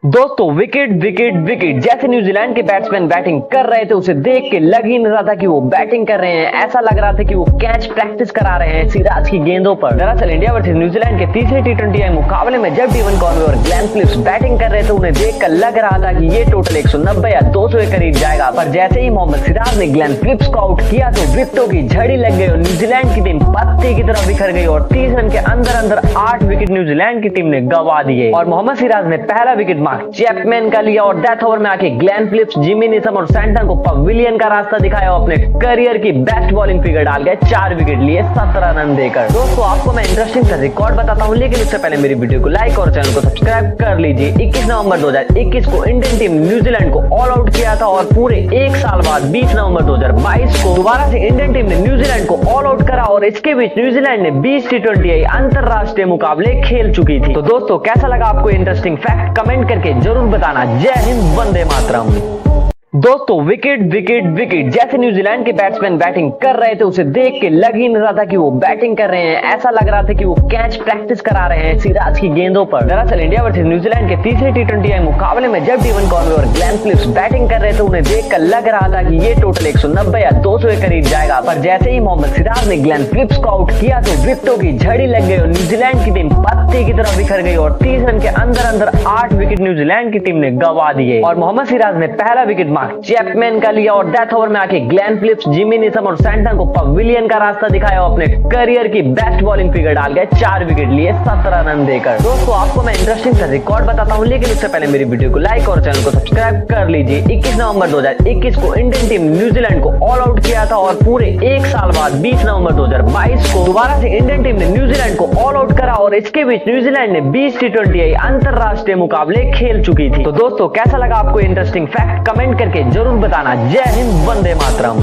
दोस्तों विकेट विकेट विकेट जैसे न्यूजीलैंड के बैट्समैन बैटिंग कर रहे थे उसे देख के लग ही नहीं रहा था कि वो बैटिंग कर रहे हैं, ऐसा लग रहा था कि वो कैच प्रैक्टिस करा रहे हैं सिराज की गेंदों पर। दरअसल इंडिया वर्सेस न्यूजीलैंड के तीसरे T20 मुकाबले में जब डेवन कॉनवे और ग्लेन फिलिप्स बैटिंग कर रहे थे उन्हें देखकर लग रहा था कि ये टोटल 190 या 200 के करीब जाएगा, पर जैसे ही मोहम्मद सिराज ने ग्लेन फिलिप्स को आउट किया तो विकेटों की झड़ी लग गई और न्यूजीलैंड की टीम पत्ते की तरह बिखर गई और 30 रन के अंदर अंदर 8 विकेट न्यूजीलैंड की टीम ने गंवा दिए और मोहम्मद सिराज ने पहला विकेट मार्क चैपमैन का लिया और डेथ ओवर में आके ग्लेन फिलिप्स, जिमी नीसम और सैंटन को पवेलियन का रास्ता दिखाया और अपने करियर की बेस्ट बॉलिंग फिगर डाल गए, 4 विकेट लिए 17 रन देकर। दोस्तों आपको मैं इंटरेस्टिंग सा रिकॉर्ड बताता हूं, लेकिन उससे पहले मेरी वीडियो को लाइक और चैनल को सब्सक्राइब कर लीजिए। 21 नवंबर 2021 को इंडियन टीम न्यूजीलैंड को ऑल आउट किया था और पूरे एक साल बाद 20 नवंबर 2022 को दोबारा से इंडियन टीम ने न्यूजीलैंड को ऑल आउट करा और इसके बीच न्यूजीलैंड ने 20 T20 अंतरराष्ट्रीय मुकाबले खेल चुकी थी। तो दोस्तों कैसा लगा आपको इंटरेस्टिंग फैक्ट कमेंट करके जरूर बताना। जय हिंद, वंदे मातरम। दोस्तों विकेट विकेट विकेट जैसे न्यूजीलैंड के बैट्समैन बैटिंग कर रहे थे उसे देख के लग ही नहीं रहा था कि वो बैटिंग कर रहे हैं, ऐसा लग रहा था कि वो कैच प्रैक्टिस करा रहे हैं सिराज की गेंदों पर। दरअसल इंडिया वर्सेस न्यूजीलैंड के तीसरे T20 मुकाबले में जब डेवन कॉनवे और ग्लेन फिलिप्स बैटिंग कर रहे थे उन्हें देखकर लग रहा था कि ये टोटल 190 या 200 के करीब जाएगा, पर जैसे ही मोहम्मद सिराज ने ग्लेन फिलिप्स को आउट किया तो विकेटों की झड़ी लग गई और न्यूजीलैंड की टीम पत्ते की तरह बिखर गई और 30 रन के अंदर अंदर 8 विकेट न्यूजीलैंड की टीम ने गंवा दिए और मोहम्मद सिराज ने पहला विकेट मार्क चैपमैन का लिया और डेथ ओवर में आके ग्लेन फिलिप्स, जिमी नीसम और सैंटन को पवेलियन का रास्ता दिखाया और अपने करियर की बेस्ट बॉलिंग फिगर डाल गए, 4 विकेट लिए 17 रन देकर। दोस्तों आपको मैं इंटरेस्टिंग सा रिकॉर्ड बताता हूं, लेकिन उससे पहले मेरी वीडियो को लाइक और चैनल को सब्सक्राइब कर लीजिए। 21 नवंबर 2021 को इंडियन टीम न्यूजीलैंड को ऑल आउट किया था और पूरे एक साल बाद 20 नवंबर 2022 को दोबारा से इंडियन टीम ने न्यूजीलैंड को ऑल आउट करा और इसके बीच न्यूजीलैंड ने 20 T20 अंतरराष्ट्रीय मुकाबले खेल चुकी थी। तो दोस्तों कैसा लगा आपको इंटरेस्टिंग फैक्ट कमेंट करके जरूर बताना। जय हिंद, वंदे मातरम।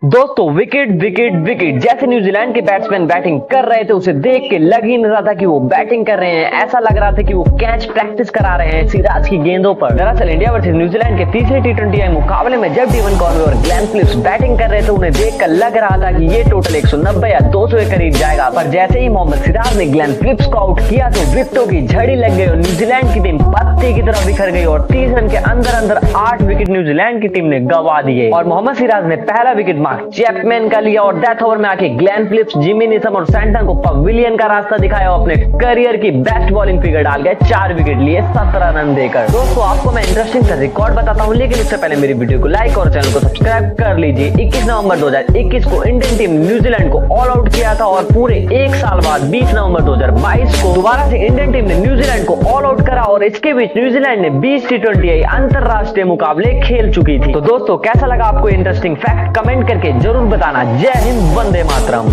दोस्तों विकेट विकेट विकेट जैसे न्यूजीलैंड के बैट्समैन बैटिंग कर रहे थे उसे देख के लग ही नहीं रहा था कि वो बैटिंग कर रहे हैं। ऐसा लग रहा था कि वो कैच प्रैक्टिस करा रहे हैं सिराज की गेंदों पर। दरअसल इंडिया वर्सेस न्यूजीलैंड के तीसरे T20 मुकाबले में जब डेवन कॉनवे और ग्लेन फिलिप्स बैटिंग कर रहे थे उन्हें देखकर लग रहा था कि ये टोटल 190 या 200 के करीब जाएगा, पर जैसे ही मोहम्मद सिराज ने ग्लेन फिलिप्स को आउट किया तो विकेटों की झड़ी लग गई और न्यूजीलैंड की टीम पत्ते की तरह बिखर गई और 30 रन के अंदर अंदर 8 विकेट न्यूजीलैंड की टीम ने गंवा दिए। और मोहम्मद सिराज ने पहला विकेट मार्क चैपमैन का लिया और डेथ ओवर में आके ग्लेन फिलिप्स, जिमी नेशम और सैंटन को पवेलियन का रास्ता दिखाया और अपने करियर की बेस्ट बॉलिंग फिगर डाल गए, 4 विकेट लिए 17 रन देकर। दोस्तों आपको मैं इंटरेस्टिंग सा रिकॉर्ड बताता हूं, लेकिन उससे पहले मेरी वीडियो को लाइक और चैनल को सब्सक्राइब कर लीजिए। 21 नवंबर 2021 को इंडियन टीम न्यूजीलैंड को ऑल आउट किया था और पूरे एक साल बाद 20 नवंबर 2022 को दोबारा से इंडियन टीम ने न्यूजीलैंड को ऑल आउट करा और इसके बीच न्यूजीलैंड ने 20 T20 अंतरराष्ट्रीय मुकाबले खेल चुकी थी। तो दोस्तों कैसा लगा आपको इंटरेस्टिंग फैक्ट कमेंट करके जरूर बताना। जय हिंद, वंदे मातरम।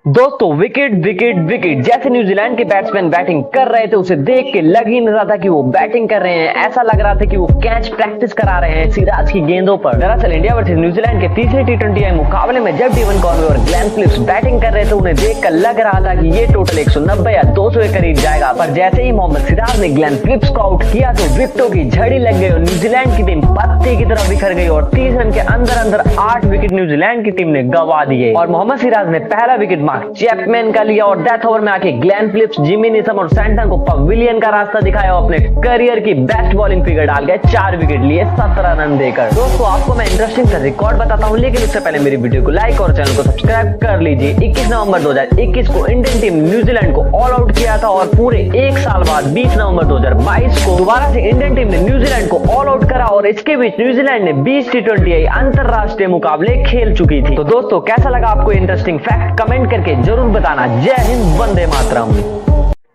दोस्तों विकेट विकेट विकेट जैसे न्यूजीलैंड के बैट्समैन बैटिंग कर रहे थे उसे देख के लग ही नहीं रहा था कि वो बैटिंग कर रहे हैं। ऐसा लग रहा था कि वो कैच प्रैक्टिस करा रहे हैं सिराज की गेंदों पर। दरअसल इंडिया वर्सेस न्यूजीलैंड के तीसरे T20 मुकाबले में जब डेवन कॉनवे और ग्लेन फिलिप्स बैटिंग कर रहे थे उन्हें देखकर लग रहा था कि ये टोटल 190 या 200 के करीब जाएगा, पर जैसे ही मोहम्मद सिराज ने ग्लेन फिलिप्स को आउट किया तो विकेटों की झड़ी लग गई और न्यूजीलैंड की टीम पत्ते की तरह बिखर गई और 30 रन के अंदर अंदर 8 विकेट न्यूजीलैंड की टीम ने गंवा दिए। और मोहम्मद सिराज ने पहला विकेट मार्क चैपमैन का लिया और डेथ ओवर में आके ग्लेन फिलिप्स, जिमी नेशम और सैंटन को पवेलियन का रास्ता दिखाया और अपने करियर की बेस्ट बॉलिंग फिगर डाल गए, 4 विकेट लिए 17 रन देकर। दोस्तों आपको मैं इंटरेस्टिंग सा रिकॉर्ड बताता हूं, लेकिन उससे पहले मेरी वीडियो को लाइक और चैनल को सब्सक्राइब कर लीजिए। 21 नवंबर 2021 को इंडियन टीम न्यूजीलैंड को ऑल आउट किया था और पूरे एक साल बाद 20 नवंबर 2022 को दोबारा से इंडियन टीम ने न्यूजीलैंड को ऑल आउट करा और इसके बीच न्यूजीलैंड ने 20 T20 अंतरराष्ट्रीय मुकाबले खेल चुकी थी। तो दोस्तों कैसा लगा आपको इंटरेस्टिंग फैक्ट कमेंट करके जरूर बताना। जय हिंद, वंदे मातरम।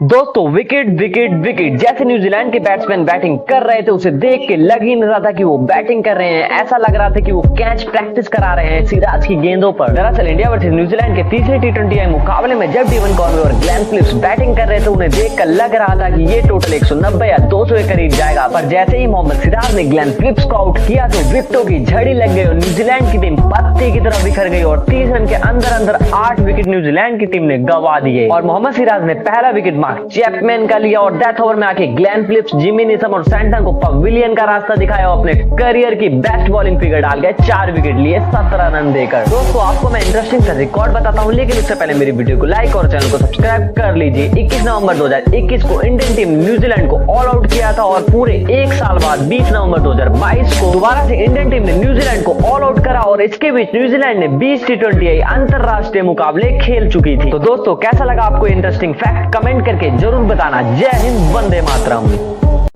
दोस्तों विकेट विकेट विकेट जैसे न्यूजीलैंड के बैट्समैन बैटिंग कर रहे थे उसे देख के लग ही नहीं रहा था कि वो बैटिंग कर रहे हैं। ऐसा लग रहा था कि वो कैच प्रैक्टिस करा रहे हैं सिराज की गेंदों पर। दरअसल इंडिया वर्सेस न्यूजीलैंड के तीसरे T20 मुकाबले में जब डेवन कॉनवे और ग्लेन फिलिप्स बैटिंग कर रहे थे उन्हें देखकर लग रहा था कि ये टोटल 190 या 200 के करीब जाएगा, पर जैसे ही मोहम्मद सिराज ने ग्लेन फिलिप्स को आउट किया तो विकेटों की झड़ी लग गई और न्यूजीलैंड की टीम पत्ते की तरह बिखर गई और 30 रन के अंदर अंदर 8 विकेट न्यूजीलैंड की टीम ने गंवा दिए। और मोहम्मद सिराज ने पहला विकेट मार्क चैपमैन का लिया और डेथ ओवर में आके ग्लेन फिलिप्स, जिमी नेशम और सैंटन को पवेलियन का रास्ता दिखाया और अपने करियर की बेस्ट बॉलिंग फिगर डाल गए, 4 विकेट लिए 17 रन देकर। दोस्तों आपको मैं इंटरेस्टिंग सा रिकॉर्ड बताता हूं, लेकिन उससे पहले मेरी वीडियो को लाइक और चैनल को सब्सक्राइब कर लीजिए। 21 नवंबर 2021 को इंडियन टीम न्यूजीलैंड को ऑल आउट किया था और पूरे एक साल बाद 20 नवंबर 2022 को दोबारा से इंडियन टीम ने न्यूजीलैंड को ऑल आउट करा और इसके बीच न्यूजीलैंड ने 20 T20 अंतरराष्ट्रीय मुकाबले खेल चुकी थी। तो दोस्तों कैसा लगा आपको इंटरेस्टिंग फैक्ट कमेंट करके जरूर बताना। जय हिंद, वंदे मातरम।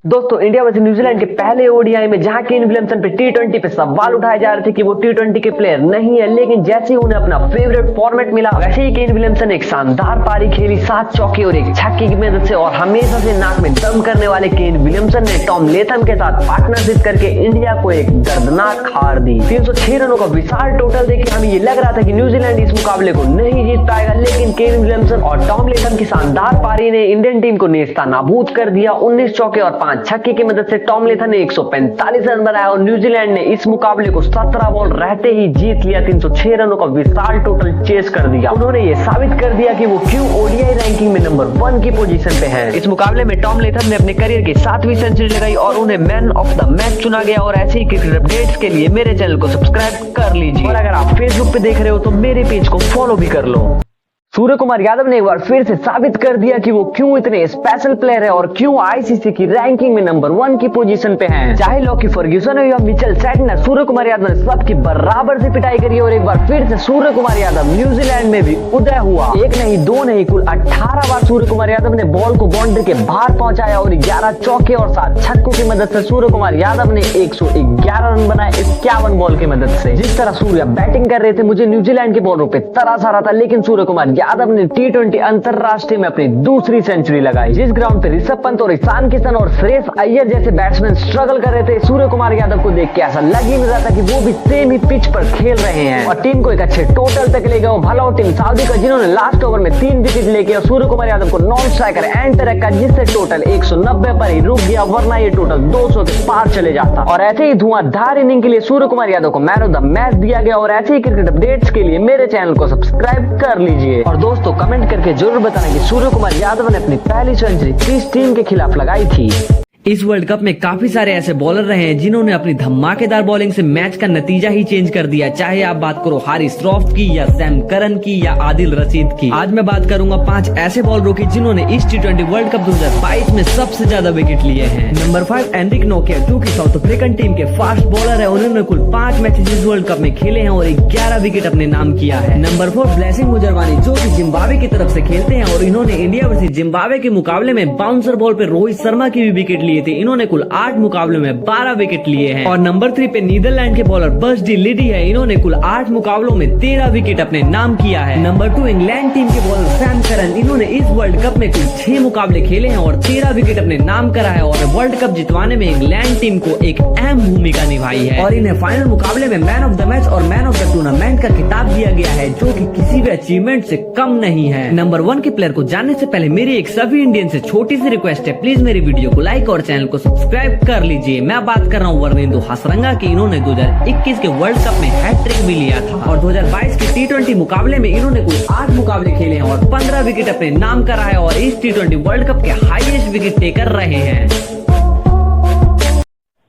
दोस्तों इंडिया वर्सेस न्यूजीलैंड के पहले ओडीआई में जहां केन विलियमसन पे T20 पे सवाल उठाए जा रहे थे कि वो T20 के प्लेयर नहीं है, लेकिन जैसे ही उन्हें अपना फेवरेट फॉर्मेट मिला वैसे ही केन विलियमसन एक शानदार पारी खेली, 7 चौके और 1 छक्के की मदद से। और हमेशा से नाक में दम करने वाले केन विलियमसन ने टॉम लेथम के साथ पार्टनरशिप करके इंडिया को एक दर्दनाक हार दी। 306 रनों का विशाल टोटल देख हमें ये लग रहा था कि न्यूजीलैंड इस मुकाबले को नहीं जीत पाएगा, लेकिन केन विलियमसन और टॉम लेथम की शानदार पारी ने इंडियन टीम को नेस्ता नाबूद कर दिया। 19 चौके और 5 छक्के की मदद से टॉम लेथम ने 145 रन बनाया और न्यूजीलैंड ने इस मुकाबले को 17 बॉल रहते ही जीत लिया। 306 रनों का विशाल टोटल चेस कर दिया। उन्होंने ये साबित कर दिया कि वो क्यों ओडीआई रैंकिंग में नंबर 1 की पोजीशन पे हैं। इस मुकाबले में टॉम लेथम ने अपने करियर की 7वीं सेंचुरी लगाई और उन्हें मैन ऑफ द मैच चुना गया। और ऐसे ही क्रिकेट अपडेट्स के लिए मेरे चैनल को सब्सक्राइब कर लीजिए और अगर आप फेसबुक पे देख रहे हो तो मेरे पेज को फॉलो भी कर लो। सूर्य कुमार यादव ने एक बार फिर से साबित कर दिया कि वो क्यों इतने स्पेशल प्लेयर है और क्यों आईसीसी की रैंकिंग में नंबर 1 की पोजीशन पे हैं। चाहे लॉकी फर्ग्यूसन हो या मिचेल सैटनर, सूर्य कुमार यादव ने सबकी बराबर से पिटाई करी और एक बार फिर से सूर्य कुमार यादव न्यूजीलैंड में भी उदय हुआ। 1 नहीं 2 नहीं कुल 18 बार सूर्य कुमार यादव ने बॉल को बाउंड्री के बाहर पहुंचाया और 11 चौके और 7 छक्कों की मदद से सूर्य कुमार यादव ने 111 रन बनाए 51 बॉल की मदद से। जिस तरह सूर्य बैटिंग कर रहे थे मुझे न्यूजीलैंड के बॉलरों पे तरस आ रहा था, लेकिन सूर्य कुमार यादव ने T20 अंतरराष्ट्रीय में अपनी दूसरी सेंचुरी लगाई। जिस ग्राउंड पे ऋषभ पंत और ईशान किशन और श्रेयस अय्यर जैसे बैट्समैन स्ट्रगल कर रहे थे, सूर्य कुमार यादव को देख के ऐसा लग ही नहीं रहा था कि वो भी सेम ही पिच पर खेल रहे हैं और टीम को एक अच्छे टोटल तक ले गए। भला टीम सऊदी का जिन्होंने लास्ट ओवर में 3 विकेट लेके और सूर्य कुमार यादव को नॉन स्ट्राइकर एंड पे रखा, जिससे टोटल 190 पर ही रुक गया, वरना ये टोटल 200 के पार चले जाता। और ऐसे ही धुआंधार इनिंग के लिए सूर्य कुमार यादव को मैन ऑफ द मैच दिया गया। और ऐसे ही क्रिकेट अपडेट्स के लिए मेरे चैनल को सब्सक्राइब कर लीजिए। और दोस्तों कमेंट करके जरूर बताना कि सूर्य कुमार यादव ने अपनी पहली सेंचुरी किस टीम के खिलाफ लगाई थी। इस वर्ल्ड कप में काफी सारे ऐसे बॉलर रहे हैं जिन्होंने अपनी धमाकेदार बॉलिंग से मैच का नतीजा ही चेंज कर दिया, चाहे आप बात करो हारिस रऊफ की या सैम करन की या आदिल रशीद की। आज मैं बात करूंगा 5 ऐसे बॉलरों की जिन्होंने इस T20 वर्ल्ड कप 2022 में सबसे ज्यादा विकेट लिए हैं। नंबर 5 एनरिक नोकिया, जो की साउथ अफ्रीकन टीम के फास्ट बॉलर है। उन्होंने कुल 5 मैचेस इस वर्ल्ड कप में खेले हैं और 11 विकेट अपने नाम किया है। नंबर 4 ब्लेसिंग मुजरवानी, जो की जिम्बाब्वे की तरफ से खेलते हैं और इन्होंने इंडिया वर्सेस जिम्बाब्वे के मुकाबले में बाउंसर बॉल पे रोहित शर्मा की भी विकेट लिए थे। इन्होंने कुल 8 मुकाबलों में 12 विकेट लिए हैं। और नंबर 3 पे नीदरलैंड के बॉलर बस डी लिडी है। इन्होंने कुल 8 मुकाबलों में 13 विकेट अपने नाम किया है। नंबर 2 इंग्लैंड टीम के बॉलर सैम करन, इन्होंने इस वर्ल्ड कप में कुल 6 मुकाबले खेले हैं और 13 विकेट अपने नाम करा है। और वर्ल्ड कप जितवाने में इंग्लैंड टीम को एक अहम भूमिका निभाई है। और इन्हें फाइनल मुकाबले में मैन ऑफ द मैच और मैन ऑफ द टूर्नामेंट का खिताब दिया गया है, जो कि किसी भी अचीवमेंट से कम नहीं है। नंबर 1 के प्लेयर को जानने से पहले मेरी एक सभी इंडियन से छोटी सी रिक्वेस्ट है, प्लीज मेरी वीडियो को लाइक और चैनल को सब्सक्राइब कर लीजिए। मैं बात कर रहा हूँ वर्नेंदु हसरंगा की। इन्होंने 2021 के वर्ल्ड कप में हैट्रिक भी लिया था और 2022 के T20 मुकाबले में इन्होंने कुल 8 मुकाबले खेले हैं और 15 विकेट अपने नाम करा है और इस T20 वर्ल्ड कप के हाईएस्ट विकेट टेकर रहे हैं।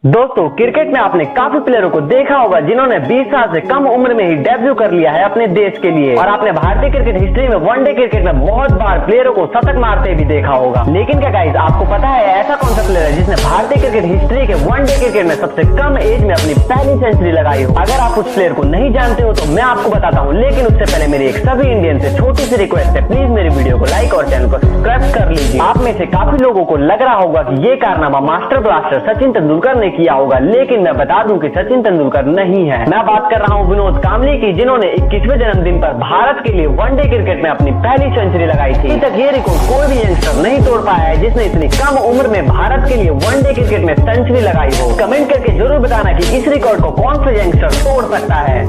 दोस्तों क्रिकेट में आपने काफी प्लेयरों को देखा होगा जिन्होंने 20 साल से कम उम्र में ही डेब्यू कर लिया है अपने देश के लिए। और आपने भारतीय क्रिकेट हिस्ट्री में वनडे क्रिकेट में बहुत बार प्लेयरों को शतक मारते भी देखा होगा। लेकिन क्या गाइस आपको पता है ऐसा कौन सा प्लेयर है जिसने भारतीय क्रिकेट हिस्ट्री के वनडे क्रिकेट में सबसे कम एज में अपनी पहली सेंचुरी लगाई हो? अगर आप उस प्लेयर को नहीं जानते हो तो मैं आपको बताता हूँ, लेकिन उससे पहले मेरी एक सभी इंडियन से छोटी सी रिक्वेस्ट है, प्लीज मेरी वीडियो को लाइक और चैनल को सब्सक्राइब कर लीजिए। आप में से काफी लोगों को लग रहा होगा कि ये कारनामा मास्टर ब्लास्टर सचिन तेंदुलकर ने किया होगा, लेकिन मैं बता दूं कि सचिन तेंदुलकर नहीं है। मैं बात कर रहा हूं विनोद कांबली की, जिन्होंने 21वें जन्मदिन पर भारत के लिए वनडे क्रिकेट में अपनी पहली सेंचुरी लगाई थी। अभी तक ये रिकॉर्ड कोई भी यंगस्टर नहीं तोड़ पाया है जिसने इतनी कम उम्र में भारत के लिए वनडे क्रिकेट में सेंचुरी लगाई हो। कमेंट करके जरूर बताना कि इस रिकॉर्ड को कौन सा यंगस्टर तोड़ सकता है।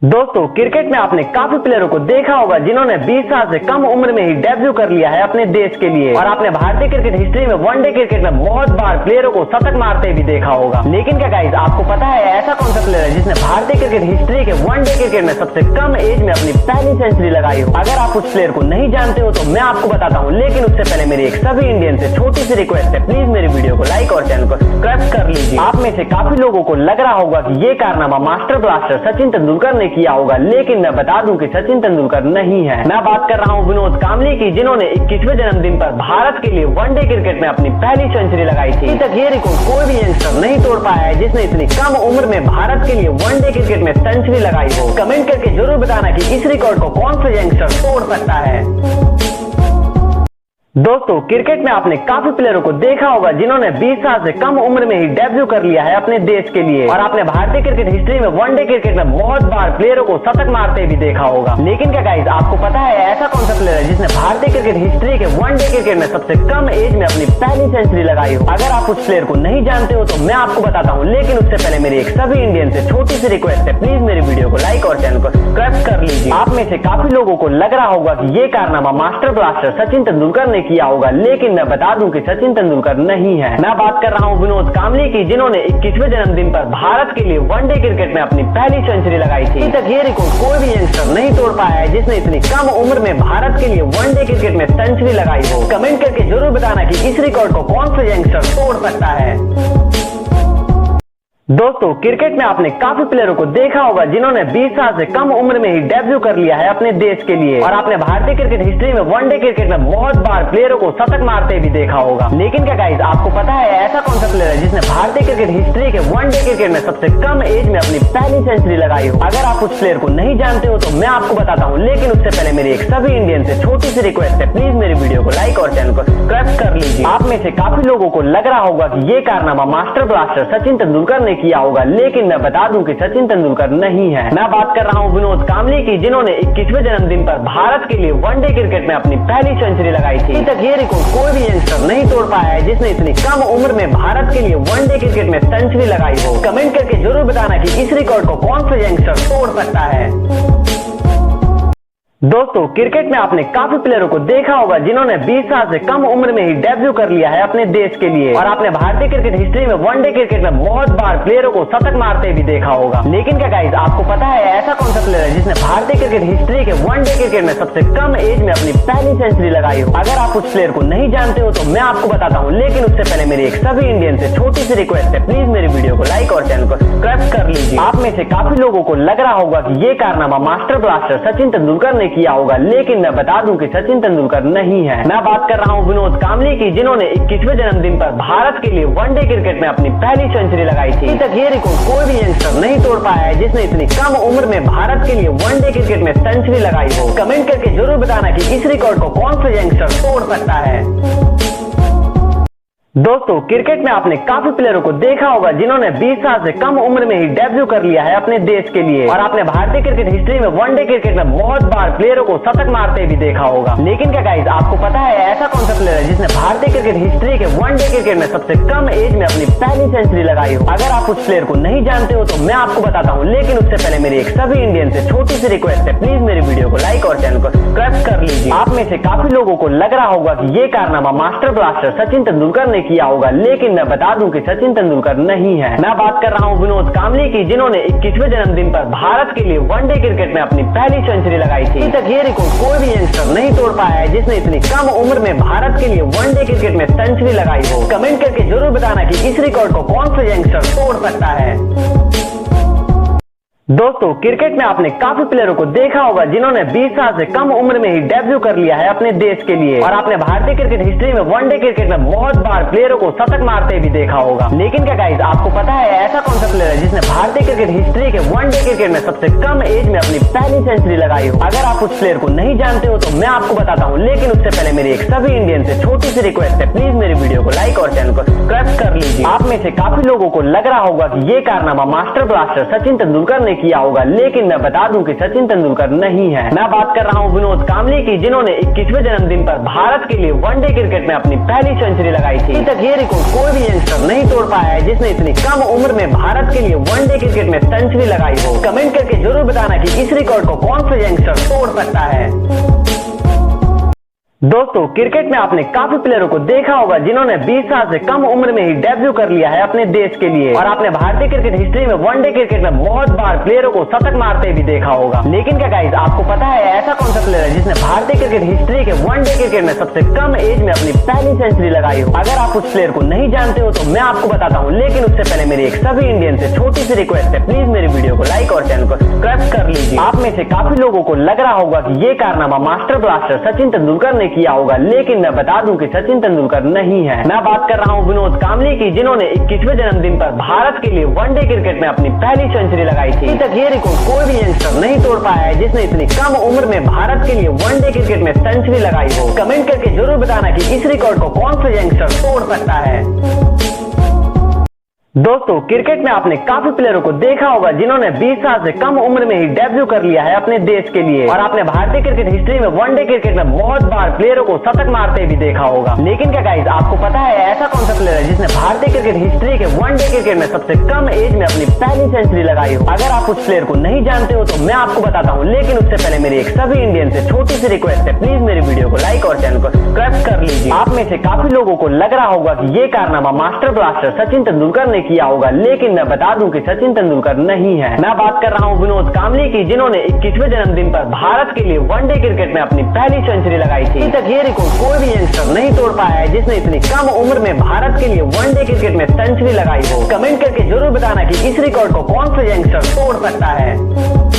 दोस्तों क्रिकेट में आपने काफी प्लेयरों को देखा होगा जिन्होंने 20 साल से कम उम्र में ही डेब्यू कर लिया है अपने देश के लिए। और आपने भारतीय क्रिकेट हिस्ट्री में वनडे क्रिकेट में बहुत बार प्लेयरों को शतक मारते भी देखा होगा। लेकिन क्या गाइस आपको पता है ऐसा कौन सा प्लेयर है जिसने भारतीय क्रिकेट हिस्ट्री के वनडे क्रिकेट में सबसे कम एज में अपनी पहली सेंचुरी लगाई हो? अगर आप उस प्लेयर को नहीं जानते हो तो मैं आपको बताता हूँ, लेकिन उससे पहले मेरी एक सभी इंडियन से छोटी सी रिक्वेस्ट है, प्लीज मेरी वीडियो को लाइक और चैनल को सब्सक्राइब कर लीजिए। आप में से काफी लोगों को लग रहा होगा कि ये कारनामा मास्टर ब्लास्टर सचिन तेंदुलकर ने किया होगा, लेकिन मैं बता दूं कि सचिन तेंदुलकर नहीं है। मैं बात कर रहा हूं विनोद कांबली की, जिन्होंने 21वें जन्मदिन पर भारत के लिए वनडे क्रिकेट में अपनी पहली सेंचुरी लगाई थी। अभी तक ये रिकॉर्ड कोई भी यंगस्टर नहीं तोड़ पाया है जिसने इतनी कम उम्र में भारत के लिए वनडे क्रिकेट में सेंचुरी लगाई हो। कमेंट करके जरूर बताना कि इस रिकॉर्ड को कौन सा यंगस्टर तोड़ सकता है। दोस्तों क्रिकेट में आपने काफी प्लेयरों को देखा होगा जिन्होंने 20 साल से कम उम्र में ही डेब्यू कर लिया है अपने देश के लिए। और आपने भारतीय क्रिकेट हिस्ट्री में वनडे क्रिकेट में बहुत बार प्लेयरों को शतक मारते भी देखा होगा। लेकिन क्या गाइस आपको पता है ऐसा कौन सा प्लेयर है जिसने भारतीय क्रिकेट हिस्ट्री के वनडे क्रिकेट में सबसे कम एज में अपनी पहली सेंचुरी लगाई हो? अगर आप उस प्लेयर को नहीं जानते हो तो मैं आपको बताता हूँ, लेकिन उससे पहले मेरी एक सभी इंडियन से छोटी सी रिक्वेस्ट है, प्लीज मेरी वीडियो को लाइक और चैनल को सब्सक्राइब कर लीजिए। आप में से काफी लोगों को लग रहा होगा कि ये कारनामा मास्टर ब्लास्टर सचिन तेंदुलकर ने किया होगा, लेकिन मैं बता दूं कि सचिन तेंदुलकर नहीं है। मैं बात कर रहा हूं विनोद कांबली की, जिन्होंने 21वें जन्मदिन पर भारत के लिए वनडे क्रिकेट में अपनी पहली सेंचुरी लगाई थी। अभी तक ये रिकॉर्ड कोई भी यंगस्टर नहीं तोड़ पाया है जिसने इतनी कम उम्र में भारत के लिए वनडे क्रिकेट में सेंचुरी लगाई हो। कमेंट करके जरूर बताना कि इस रिकॉर्ड को कौन सा यंगस्टर तोड़ सकता है। दोस्तों क्रिकेट में आपने काफी प्लेयरों को देखा होगा जिन्होंने 20 साल से कम उम्र में ही डेब्यू कर लिया है अपने देश के लिए। और आपने भारतीय क्रिकेट हिस्ट्री में वनडे क्रिकेट में बहुत बार प्लेयरों को शतक मारते भी देखा होगा। लेकिन क्या गाइस आपको पता है ऐसा कौन सा प्लेयर है जिसने भारतीय क्रिकेट हिस्ट्री के वनडे क्रिकेट में सबसे कम एज में अपनी पहली सेंचुरी लगाई हो? अगर आप उस प्लेयर को नहीं जानते हो तो मैं आपको बताता हूँ, लेकिन उससे पहले मेरी एक सभी इंडियन से छोटी सी रिक्वेस्ट है, प्लीज मेरी वीडियो को लाइक और चैनल को सब्सक्राइब कर लीजिए। आप में से काफी लोगों को लग रहा होगा कि ये कारनामा मास्टर ब्लास्टर सचिन तेंदुलकर ने किया होगा, लेकिन मैं बता दूं कि सचिन तेंदुलकर नहीं है। मैं बात कर रहा हूं विनोद कांबली की, जिन्होंने 21वें जन्मदिन पर भारत के लिए वनडे क्रिकेट में अपनी पहली सेंचुरी लगाई थी। अभी तक ये रिकॉर्ड कोई भी यंगस्टर नहीं तोड़ पाया है जिसने इतनी कम उम्र में भारत के लिए वनडे क्रिकेट में सेंचुरी लगाई हो। कमेंट करके जरूर बताना कि इस रिकॉर्ड को कौन सा यंगस्टर तोड़ सकता है। दोस्तों क्रिकेट में आपने काफी प्लेयरों को देखा होगा जिन्होंने 20 साल से कम उम्र में ही डेब्यू कर लिया है अपने देश के लिए, और आपने भारतीय क्रिकेट हिस्ट्री में वनडे क्रिकेट में बहुत बार प्लेयरों को शतक मारते भी देखा होगा। लेकिन क्या गाइस, आपको पता है ऐसा कौन सा प्लेयर है जिसने भारतीय क्रिकेट हिस्ट्री के वनडे क्रिकेट में सबसे कम एज में अपनी पहली सेंचुरी लगाई हो? अगर आप उस प्लेयर को नहीं जानते हो तो मैं आपको बताता हूँ, लेकिन उससे पहले मेरी एक सभी इंडियन से छोटी सी रिक्वेस्ट है, प्लीज मेरी वीडियो को लाइक और चैनल को सब्सक्राइब कर लीजिए। आप में से काफी लोगों को लग रहा होगा कि ये कारनामा मास्टर ब्लास्टर सचिन तेंदुलकर ने किया होगा, लेकिन मैं बता दूं कि सचिन तेंदुलकर नहीं है। मैं बात कर रहा हूं विनोद कांबली की, जिन्होंने 21वें जन्मदिन पर भारत के लिए वनडे क्रिकेट में अपनी पहली सेंचुरी लगाई थी। अभी तक ये रिकॉर्ड कोई भी यंगस्टर नहीं तोड़ पाया है जिसने इतनी कम उम्र में भारत के लिए वनडे क्रिकेट में सेंचुरी लगाई हो। कमेंट करके जरूर बताना कि इस रिकॉर्ड को कौन सा यंगस्टर तोड़ सकता है। दोस्तों क्रिकेट में आपने काफी प्लेयरों को देखा होगा जिन्होंने 20 साल से कम उम्र में ही डेब्यू कर लिया है अपने देश के लिए, और आपने भारतीय क्रिकेट हिस्ट्री में वनडे क्रिकेट में बहुत बार प्लेयरों को शतक मारते भी देखा होगा। लेकिन क्या गाइस, आपको पता है ऐसा कौन सा प्लेयर है जिसने भारतीय क्रिकेट हिस्ट्री के वनडे क्रिकेट में सबसे कम एज में अपनी पहली सेंचुरी लगाई हो? अगर आप उस प्लेयर को नहीं जानते हो तो मैं आपको बताता हूँ, लेकिन उससे पहले मेरी एक सभी इंडियन से छोटी सी रिक्वेस्ट है, प्लीज मेरी वीडियो को लाइक और चैनल को सब्सक्राइब कर लीजिए। आप में से काफी लोगों को लग रहा होगा कि ये कारनामा मास्टर ब्लास्टर सचिन तेंदुलकर ने किया होगा, लेकिन मैं बता दूं कि सचिन तेंदुलकर नहीं है। मैं बात कर रहा हूं विनोद कांबली की, जिन्होंने 21वें जन्मदिन पर भारत के लिए वनडे क्रिकेट में अपनी पहली सेंचुरी लगाई थी। अभी तक ये रिकॉर्ड कोई भी यंगस्टर नहीं तोड़ पाया है जिसने इतनी कम उम्र में भारत के लिए वनडे क्रिकेट में सेंचुरी लगाई हो। कमेंट करके जरूर बताना कि इस रिकॉर्ड को कौन सा यंगस्टर तोड़ सकता है। दोस्तों क्रिकेट में आपने काफी प्लेयरों को देखा होगा जिन्होंने 20 साल से कम उम्र में ही डेब्यू कर लिया है अपने देश के लिए, और आपने भारतीय क्रिकेट हिस्ट्री में वनडे क्रिकेट में बहुत बार प्लेयरों को शतक मारते भी देखा होगा। लेकिन क्या गाइस, आपको पता है ऐसा कौन सा प्लेयर है जिसने भारतीय क्रिकेट हिस्ट्री के वनडे क्रिकेट में सबसे कम एज में अपनी पहली सेंचुरी लगाई हो? अगर आप उस प्लेयर को नहीं जानते हो तो मैं आपको बताता हूँ, लेकिन उससे पहले मेरी एक सभी इंडियन से छोटी सी रिक्वेस्ट है, प्लीज मेरी वीडियो को लाइक और चैनल को सब्सक्राइब कर लीजिए। आप में से काफी लोगों को लग रहा होगा कि ये कारनामा मास्टर ब्लास्टर सचिन तेंदुलकर ने किया होगा, लेकिन मैं बता दूं कि सचिन तेंदुलकर नहीं है। मैं बात कर रहा हूं विनोद कांबली की, जिन्होंने 21वें जन्मदिन पर भारत के लिए वनडे क्रिकेट में अपनी पहली सेंचुरी लगाई थी। अभी तक ये रिकॉर्ड कोई भी यंगस्टर नहीं तोड़ पाया है जिसने इतनी कम उम्र में भारत के लिए वनडे क्रिकेट में सेंचुरी लगाई हो। कमेंट करके जरूर बताना कि इस रिकॉर्ड को कौन सा यंगस्टर तोड़ सकता है। दोस्तों क्रिकेट में आपने काफी प्लेयरों को देखा होगा जिन्होंने 20 साल से कम उम्र में ही डेब्यू कर लिया है अपने देश के लिए, और आपने भारतीय क्रिकेट हिस्ट्री में वनडे क्रिकेट में बहुत बार प्लेयरों को शतक मारते भी देखा होगा। लेकिन क्या गाइस, आपको पता है ऐसा कौन सा प्लेयर है जिसने भारतीय क्रिकेट हिस्ट्री के वनडे क्रिकेट में सबसे कम एज में अपनी पहली सेंचुरी लगाई हो? अगर आप उस प्लेयर को नहीं जानते हो तो मैं आपको बताता हूँ, लेकिन उससे पहले मेरी एक सभी इंडियन से छोटी सी रिक्वेस्ट है, प्लीज मेरी वीडियो को लाइक और चैनल को सब्सक्राइब कर लीजिए। आप में से काफी लोगों को लग रहा होगा कि ये कारनामा मास्टर ब्लास्टर सचिन तेंदुलकर ने किया होगा, लेकिन मैं बता दूं कि सचिन तेंदुलकर नहीं है। मैं बात कर रहा हूं विनोद कांबली की, जिन्होंने 21वें जन्मदिन पर भारत के लिए वनडे क्रिकेट में अपनी पहली सेंचुरी लगाई थी। अभी तक ये रिकॉर्ड कोई भी यंगस्टर नहीं तोड़ पाया है जिसने इतनी कम उम्र में भारत के लिए वनडे क्रिकेट में सेंचुरी लगाई हो। कमेंट करके जरूर बताना कि इस रिकॉर्ड को कौन सा यंगस्टर तोड़ सकता है। दोस्तों क्रिकेट में आपने काफी प्लेयरों को देखा होगा जिन्होंने 20 साल से कम उम्र में ही डेब्यू कर लिया है अपने देश के लिए, और आपने भारतीय क्रिकेट हिस्ट्री में वनडे क्रिकेट में बहुत बार प्लेयरों को शतक मारते भी देखा होगा। लेकिन क्या गाइस, आपको पता है ऐसा कौन सा प्लेयर है जिसने भारतीय क्रिकेट हिस्ट्री के वनडे क्रिकेट में सबसे कम एज में अपनी पहली सेंचुरी लगाई हो? अगर आप उस प्लेयर को नहीं जानते हो तो मैं आपको बताता हूँ, लेकिन उससे पहले मेरी एक सभी इंडियन से छोटी सी रिक्वेस्ट है, प्लीज मेरी वीडियो को लाइक और चैनल को सब्सक्राइब कर लीजिए। आप में से काफी लोगों को लग रहा होगा कि ये कारनामा मास्टर ब्लास्टर सचिन तेंदुलकर ने किया होगा, लेकिन मैं बता दूं कि सचिन तेंदुलकर नहीं है। मैं बात कर रहा हूं विनोद कांबली की, जिन्होंने 21वें जन्मदिन पर भारत के लिए वनडे क्रिकेट में अपनी पहली सेंचुरी लगाई थी। अभी तक ये रिकॉर्ड कोई भी यंगस्टर नहीं तोड़ पाया है जिसने इतनी कम उम्र में भारत के लिए वनडे क्रिकेट में सेंचुरी लगाई हो। कमेंट करके जरूर बताना कि इस रिकॉर्ड को कौन सा यंगस्टर तोड़ सकता है।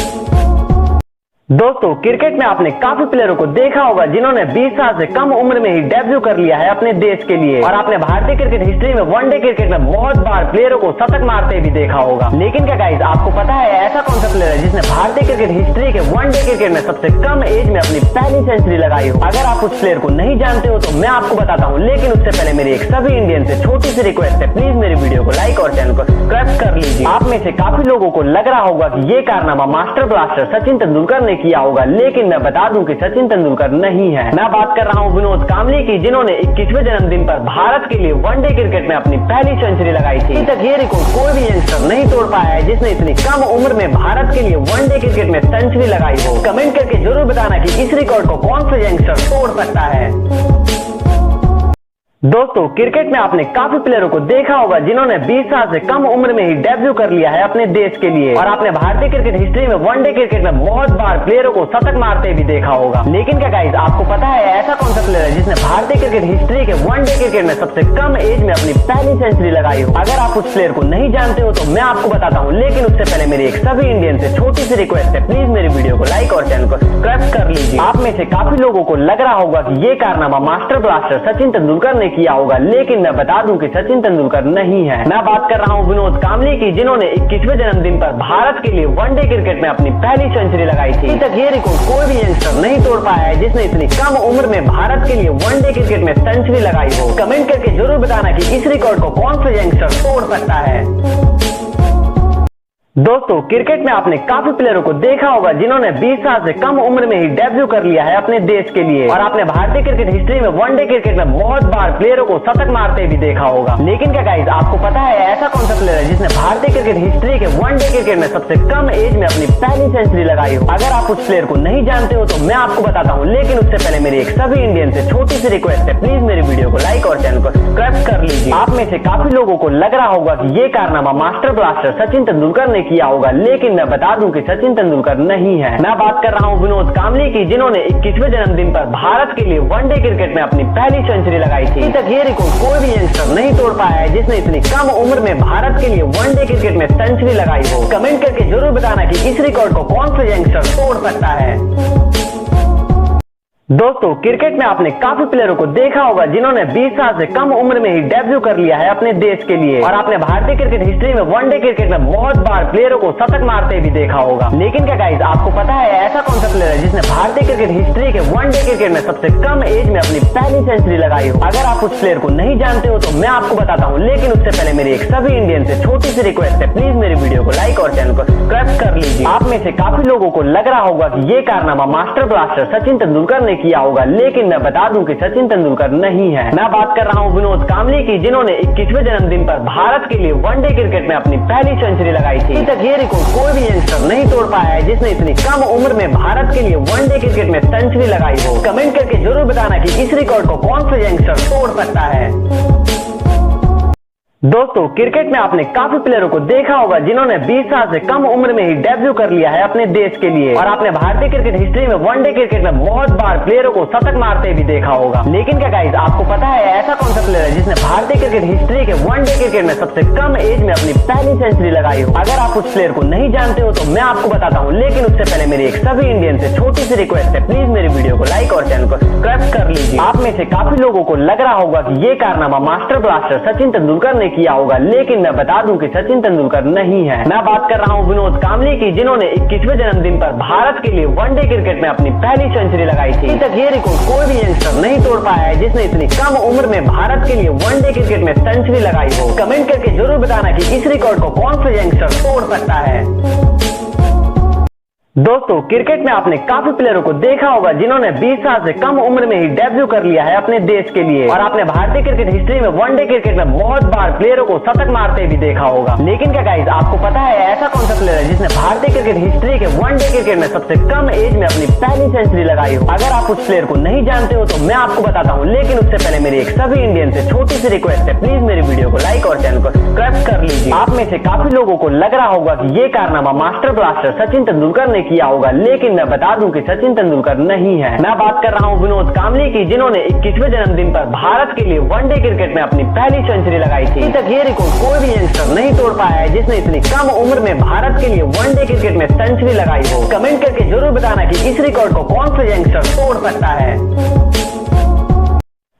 दोस्तों क्रिकेट में आपने काफी प्लेयरों को देखा होगा जिन्होंने 20 साल से कम उम्र में ही डेब्यू कर लिया है अपने देश के लिए, और आपने भारतीय क्रिकेट हिस्ट्री में वनडे क्रिकेट में बहुत बार प्लेयरों को शतक मारते भी देखा होगा। लेकिन क्या गाइस, आपको पता है ऐसा कौन सा प्लेयर है जिसने भारतीय क्रिकेट हिस्ट्री के वनडे क्रिकेट में सबसे कम एज में अपनी पहली सेंचुरी लगाई हो? अगर आप उस प्लेयर को नहीं जानते हो तो मैं आपको बताता हूँ, लेकिन उससे पहले मेरी एक सभी इंडियन से छोटी सी रिक्वेस्ट है, प्लीज मेरी वीडियो को लाइक और चैनल को सब्सक्राइब कर लीजिए। आप में से काफी लोगों को लग रहा होगा कि ये कारनामा मास्टर ब्लास्टर सचिन तेंदुलकर ने किया होगा, लेकिन मैं बता दूं कि सचिन तेंदुलकर नहीं है। मैं बात कर रहा हूं विनोद कांबली की, जिन्होंने 21वें जन्मदिन पर भारत के लिए वनडे क्रिकेट में अपनी पहली सेंचुरी लगाई थी। अभी तक ये रिकॉर्ड कोई भी यंगस्टर नहीं तोड़ पाया है जिसने इतनी कम उम्र में भारत के लिए वनडे क्रिकेट में सेंचुरी लगाई हो। कमेंट करके जरूर बताना कि इस रिकॉर्ड को कौन सा यंगस्टर तोड़ सकता है। दोस्तों, क्रिकेट में आपने काफी प्लेयरों को देखा होगा जिन्होंने 20 साल से कम उम्र में ही डेब्यू कर लिया है अपने देश के लिए, और आपने भारतीय क्रिकेट हिस्ट्री में वनडे क्रिकेट में बहुत बार प्लेयरों को शतक मारते भी देखा होगा। लेकिन क्या गाइस, आपको पता है ऐसा कौन सा प्लेयर है जिसने भारतीय क्रिकेट हिस्ट्री के वनडे क्रिकेट में सबसे कम एज में अपनी पहली सेंचुरी लगाई हो? अगर आप उस प्लेयर को नहीं जानते हो तो मैं आपको बताता हूँ, लेकिन उससे पहले मेरी एक सभी इंडियन से छोटी सी रिक्वेस्ट है, प्लीज मेरी वीडियो को लाइक और चैनल को सब्सक्राइब कर लीजिए। आप में से काफी लोगों को लग रहा होगा कि ये कारनामा मास्टर ब्लास्टर सचिन तेंदुलकर ने किया होगा, लेकिन मैं बता दूं कि सचिन तेंदुलकर नहीं है। मैं बात कर रहा हूं विनोद कांबली की, जिन्होंने 21वें जन्मदिन पर भारत के लिए वनडे क्रिकेट में अपनी पहली सेंचुरी लगाई थी। अभी तक ये रिकॉर्ड कोई भी यंगस्टर नहीं तोड़ पाया है जिसने इतनी कम उम्र में भारत के लिए वनडे क्रिकेट में सेंचुरी लगाई हो। कमेंट करके जरूर बताना कि इस रिकॉर्ड को कौन सा यंगस्टर तोड़ सकता है। दोस्तों, क्रिकेट में आपने काफी प्लेयरों को देखा होगा जिन्होंने 20 साल से कम उम्र में ही डेब्यू कर लिया है अपने देश के लिए, और आपने भारतीय क्रिकेट हिस्ट्री में वनडे क्रिकेट में बहुत बार प्लेयरों को शतक मारते भी देखा होगा। लेकिन क्या गाइस, आपको पता है ऐसा कौन सा प्लेयर है जिसने भारतीय क्रिकेट हिस्ट्री के वनडे क्रिकेट में सबसे कम एज में अपनी पहली सेंचुरी लगाई हो? अगर आप उस प्लेयर को नहीं जानते हो तो मैं आपको बताता हूँ, लेकिन उससे पहले मेरी एक सभी इंडियन से छोटी सी रिक्वेस्ट है, प्लीज मेरी वीडियो को लाइक और चैनल को सब्सक्राइब कर लीजिए। आप में से काफी लोगों को लग रहा होगा कि ये कारनामा मास्टर ब्लास्टर सचिन तेंदुलकर ने किया होगा, लेकिन मैं बता दूं कि सचिन तेंदुलकर नहीं है। मैं बात कर रहा हूं विनोद कांबली की, जिन्होंने 21वें जन्मदिन पर भारत के लिए वनडे क्रिकेट में अपनी पहली सेंचुरी लगाई थी। अभी तक ये रिकॉर्ड कोई भी यंगस्टर नहीं तोड़ पाया है जिसने इतनी कम उम्र में भारत के लिए वनडे क्रिकेट में सेंचुरी लगाई हो। कमेंट करके जरूर बताना कि इस रिकॉर्ड को कौन सा यंगस्टर तोड़ सकता है। दोस्तों, क्रिकेट में आपने काफी प्लेयरों को देखा होगा जिन्होंने 20 साल से कम उम्र में ही डेब्यू कर लिया है अपने देश के लिए, और आपने भारतीय क्रिकेट हिस्ट्री में वनडे क्रिकेट में बहुत बार प्लेयरों को शतक मारते भी देखा होगा। लेकिन क्या गाइस, आपको पता है ऐसा कौन सा प्लेयर है जिसने भारतीय क्रिकेट हिस्ट्री के वनडे क्रिकेट में सबसे कम एज में अपनी पहली सेंचुरी लगाई हो? अगर आप उस प्लेयर को नहीं जानते हो तो मैं आपको बताता हूँ, लेकिन उससे पहले मेरी एक सभी इंडियन से छोटी सी रिक्वेस्ट है, प्लीज मेरी वीडियो को लाइक और चैनल को सब्सक्राइब कर लीजिए। आप में से काफी लोगों को लग रहा होगा कि ये कारनामा मास्टर ब्लास्टर सचिन तेंदुलकर ने किया होगा, लेकिन मैं बता दूं कि सचिन तेंदुलकर नहीं है। मैं बात कर रहा हूं विनोद कांबली की, जिन्होंने 21वें जन्मदिन पर भारत के लिए वनडे क्रिकेट में अपनी पहली सेंचुरी लगाई थी। अभी तक ये रिकॉर्ड कोई भी यंगस्टर नहीं तोड़ पाया है जिसने इतनी कम उम्र में भारत के लिए वनडे क्रिकेट में सेंचुरी लगाई हो। कमेंट करके जरूर बताना कि इस रिकॉर्ड को कौन सा यंगस्टर तोड़ सकता है। दोस्तों, क्रिकेट में आपने काफी प्लेयरों को देखा होगा जिन्होंने 20 साल से कम उम्र में ही डेब्यू कर लिया है अपने देश के लिए, और आपने भारतीय क्रिकेट हिस्ट्री में वनडे क्रिकेट में बहुत बार प्लेयरों को शतक मारते भी देखा होगा। लेकिन क्या गाइस, आपको पता है ऐसा कौन सा प्लेयर है जिसने भारतीय क्रिकेट हिस्ट्री के वनडे क्रिकेट में सबसे कम एज में अपनी पहली सेंचुरी लगाई हो? अगर आप उस प्लेयर को नहीं जानते हो तो मैं आपको बताता हूँ, लेकिन उससे पहले मेरी एक सभी इंडियन से छोटी सी रिक्वेस्ट है, प्लीज मेरी वीडियो को लाइक और चैनल को सब्सक्राइब कर लीजिए। आप में से काफी लोगों को लग रहा होगा कि ये कारनामा मास्टर ब्लास्टर सचिन तेंदुलकर ने किया होगा, लेकिन मैं बता दूं कि सचिन तेंदुलकर नहीं है। मैं बात कर रहा हूं विनोद कांबली की, जिन्होंने 21वें जन्मदिन पर भारत के लिए वनडे क्रिकेट में अपनी पहली सेंचुरी लगाई थी। अभी तक ये रिकॉर्ड कोई भी यंगस्टर नहीं तोड़ पाया है जिसने इतनी कम उम्र में भारत के लिए वनडे क्रिकेट में सेंचुरी लगाई हो। कमेंट करके जरूर बताना कि इस रिकॉर्ड को कौन सा यंगस्टर तोड़ सकता है। दोस्तों, क्रिकेट में आपने काफी प्लेयरों को देखा होगा जिन्होंने 20 साल से कम उम्र में ही डेब्यू कर लिया है अपने देश के लिए, और आपने भारतीय क्रिकेट हिस्ट्री में वनडे क्रिकेट में बहुत बार प्लेयरों को शतक मारते भी देखा होगा। लेकिन क्या गाइस, आपको पता है ऐसा कौन सा प्लेयर है जिसने भारतीय क्रिकेट हिस्ट्री के वनडे क्रिकेट में सबसे कम एज में अपनी पहली सेंचुरी लगाई हो? अगर आप उस प्लेयर को नहीं जानते हो तो मैं आपको बताता हूँ, लेकिन उससे पहले मेरी एक सभी इंडियन से छोटी सी रिक्वेस्ट है, प्लीज मेरी वीडियो को लाइक और चैनल को सब्सक्राइब कर लीजिए। आप में से काफी लोगों को लग रहा होगा कि ये कारनामा मास्टर ब्लास्टर सचिन तेंदुलकर ने किया होगा, लेकिन मैं बता दूं कि सचिन तेंदुलकर नहीं है। मैं बात कर रहा हूं विनोद कांबली की, जिन्होंने 21वें जन्मदिन पर भारत के लिए वनडे क्रिकेट में अपनी पहली सेंचुरी लगाई थी। अभी तक ये रिकॉर्ड कोई भी यंगस्टर नहीं तोड़ पाया है जिसने इतनी कम उम्र में भारत के लिए वनडे क्रिकेट में सेंचुरी लगाई हो। कमेंट करके जरूर बताना कि इस रिकॉर्ड को कौन सा यंगस्टर तोड़ सकता है।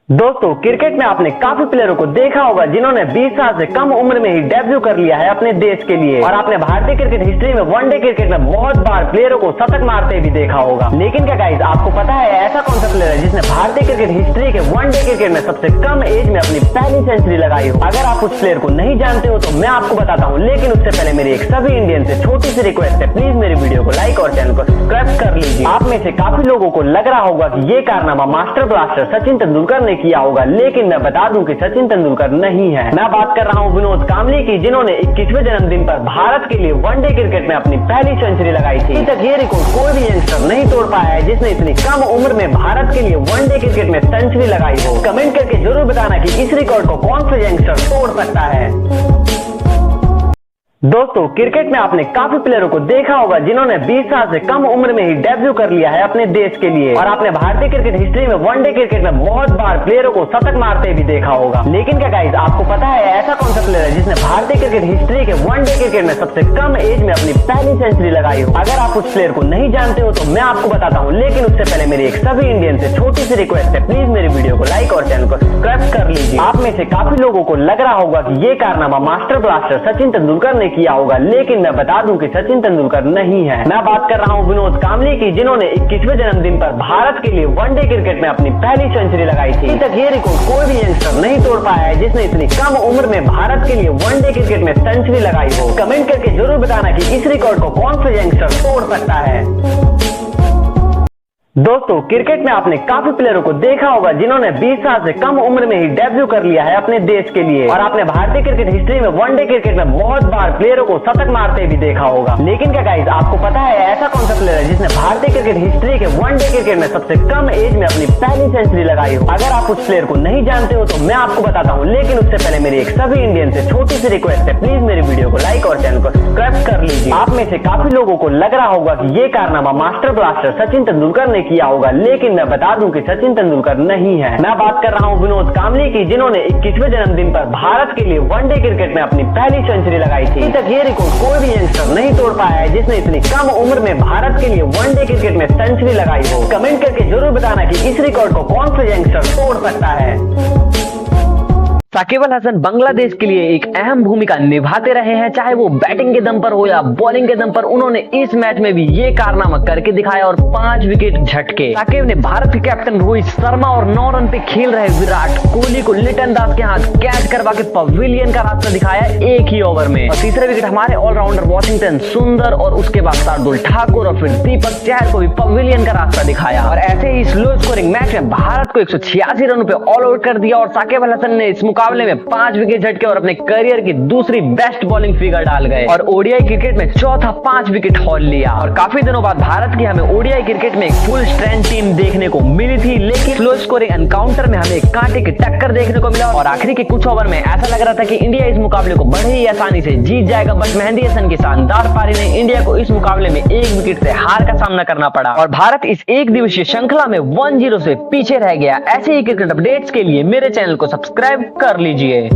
दोस्तों, क्रिकेट में आपने काफी प्लेयरों को देखा होगा जिन्होंने 20 साल से कम उम्र में ही डेब्यू कर लिया है अपने देश के लिए, और आपने भारतीय क्रिकेट हिस्ट्री में वनडे क्रिकेट में बहुत बार प्लेयरों को शतक मारते भी देखा होगा। लेकिन क्या गाइस, आपको पता है ऐसा कौन सा प्लेयर है जिसने भारतीय क्रिकेट हिस्ट्री के वनडे क्रिकेट में सबसे कम एज में अपनी पहली सेंचुरी लगाई हो? अगर आप उस प्लेयर को नहीं जानते हो तो मैं आपको बताता हूँ, लेकिन उससे पहले मेरी एक सभी इंडियन से छोटी सी रिक्वेस्ट है, प्लीज मेरी वीडियो को लाइक और चैनल को सब्सक्राइब कर लीजिए। आप में से काफी लोगों को लग रहा होगा कि ये कारनामा मास्टर ब्लास्टर सचिन तेंदुलकर ने किया होगा, लेकिन मैं बता दूं कि सचिन तेंदुलकर नहीं है। मैं बात कर रहा हूं विनोद कांबली की, जिन्होंने 21वें जन्मदिन पर भारत के लिए वनडे क्रिकेट में अपनी पहली सेंचुरी लगाई थी। अभी तक ये रिकॉर्ड कोई भी यंगस्टर नहीं तोड़ पाया है जिसने इतनी कम उम्र में भारत के लिए वनडे क्रिकेट में सेंचुरी लगाई हो। कमेंट करके जरूर बताना कि इस रिकॉर्ड को कौन सा यंगस्टर तोड़ सकता है। दोस्तों, क्रिकेट में आपने काफी प्लेयरों को देखा होगा जिन्होंने 20 साल से कम उम्र में ही डेब्यू कर लिया है अपने देश के लिए, और आपने भारतीय क्रिकेट हिस्ट्री में वनडे क्रिकेट में बहुत बार प्लेयरों को शतक मारते भी देखा होगा। लेकिन क्या गाइस, आपको पता है ऐसा कौन सा प्लेयर है जिसने भारतीय क्रिकेट हिस्ट्री के वनडे क्रिकेट में सबसे कम एज में अपनी पहली सेंचुरी लगाई हो? अगर आप उस प्लेयर को नहीं जानते हो तो मैं आपको बताता हूँ, लेकिन उससे पहले मेरी एक सभी इंडियन से छोटी सी रिक्वेस्ट है, प्लीज मेरी वीडियो को लाइक और चैनल को सब्सक्राइब कर लीजिए। आप में से काफी लोगों को लग रहा होगा कि ये कारनामा मास्टर ब्लास्टर सचिन तेंदुलकर ने किया होगा, लेकिन मैं बता दूं कि सचिन तेंदुलकर नहीं है। मैं बात कर रहा हूं विनोद कांबली की, जिन्होंने 21वें जन्मदिन पर भारत के लिए वनडे क्रिकेट में अपनी पहली सेंचुरी लगाई थी। अभी तक ये रिकॉर्ड कोई भी यंगस्टर नहीं तोड़ पाया है जिसने इतनी कम उम्र में भारत के लिए वनडे क्रिकेट में सेंचुरी लगाई हो। कमेंट करके जरूर बताना कि इस रिकॉर्ड को कौन सा यंगस्टर तोड़ सकता है। दोस्तों, क्रिकेट में आपने काफी प्लेयरों को देखा होगा जिन्होंने 20 साल से कम उम्र में ही डेब्यू कर लिया है अपने देश के लिए, और आपने भारतीय क्रिकेट हिस्ट्री में वनडे क्रिकेट में बहुत बार प्लेयरों को शतक मारते भी देखा होगा। लेकिन क्या गाइस, आपको पता है ऐसा कौन सा प्लेयर है जिसने भारतीय क्रिकेट हिस्ट्री के वनडे क्रिकेट में सबसे कम एज में अपनी पहली सेंचुरी लगाई हो? अगर आप उस प्लेयर को नहीं जानते हो तो मैं आपको बताता हूँ, लेकिन उससे पहले मेरी एक सभी इंडियन से छोटी सी रिक्वेस्ट है, प्लीज मेरी वीडियो को लाइक और चैनल को सब्सक्राइब कर लीजिए। आप में से काफी लोगों को लग रहा होगा कि ये कारनामा मास्टर ब्लास्टर सचिन तेंदुलकर ने किया होगा, लेकिन मैं बता दूं कि सचिन तेंदुलकर नहीं है। मैं बात कर रहा हूं विनोद कांबली की, जिन्होंने 21वें जन्मदिन पर भारत के लिए वनडे क्रिकेट में अपनी पहली सेंचुरी लगाई थी। अभी तक ये रिकॉर्ड कोई भी यंगस्टर नहीं तोड़ पाया है जिसने इतनी कम उम्र में भारत के लिए वनडे क्रिकेट में सेंचुरी लगाई हो। कमेंट करके जरूर बताना कि इस रिकॉर्ड को कौन सा यंगस्टर तोड़ सकता है। साकिब अल हसन बांग्लादेश के लिए एक अहम भूमिका निभाते रहे हैं, चाहे वो बैटिंग के दम पर हो या बॉलिंग के दम पर। उन्होंने इस मैच में भी ये कारनामा करके दिखाया और 5 विकेट झटके। साकिब ने भारत के कैप्टन रोहित शर्मा और 9 रन पे खेल रहे विराट कोहली को लिटन दास के हाथ कैच करवा के पवेलियन का रास्ता दिखाया एक ही ओवर में। और तीसरा विकेट हमारे ऑलराउंडर वॉशिंगटन सुंदर, और उसके बाद शार्दुल ठाकुर और फिर दीपक चहर को भी पवेलियन का रास्ता दिखाया। और ऐसे ही स्लो स्कोरिंग मैच में भारत को 186 रनों पे ऑल आउट कर दिया, और साकिब अल हसन ने इस मुकाबले में 5 विकेट झटके और अपने करियर की दूसरी बेस्ट बॉलिंग फिगर डाल गए, और ओडीआई क्रिकेट में चौथा 5 विकेट हॉल लिया। और काफी दिनों बाद भारत की हमें ओडीआई क्रिकेट में एक फुल स्ट्रेंथ टीम देखने को मिली थी, लेकिन स्लो स्कोरिंग एनकाउंटर में हमें कांटे की टक्कर देखने को मिला, और आखिरी के कुछ ओवर में ऐसा लग रहा था कि इंडिया इस मुकाबले को बड़े ही आसानी से जीत जाएगा, बट मेहंदी हसन की शानदार पारी ने इंडिया को इस मुकाबले में 1 विकेट से हार का सामना करना पड़ा, और भारत इस एक दिवसीय श्रृंखला में 1-0 से पीछे रह गया। ऐसे ही क्रिकेट अपडेट्स के लिए मेरे चैनल को सब्सक्राइब कर लीजिए।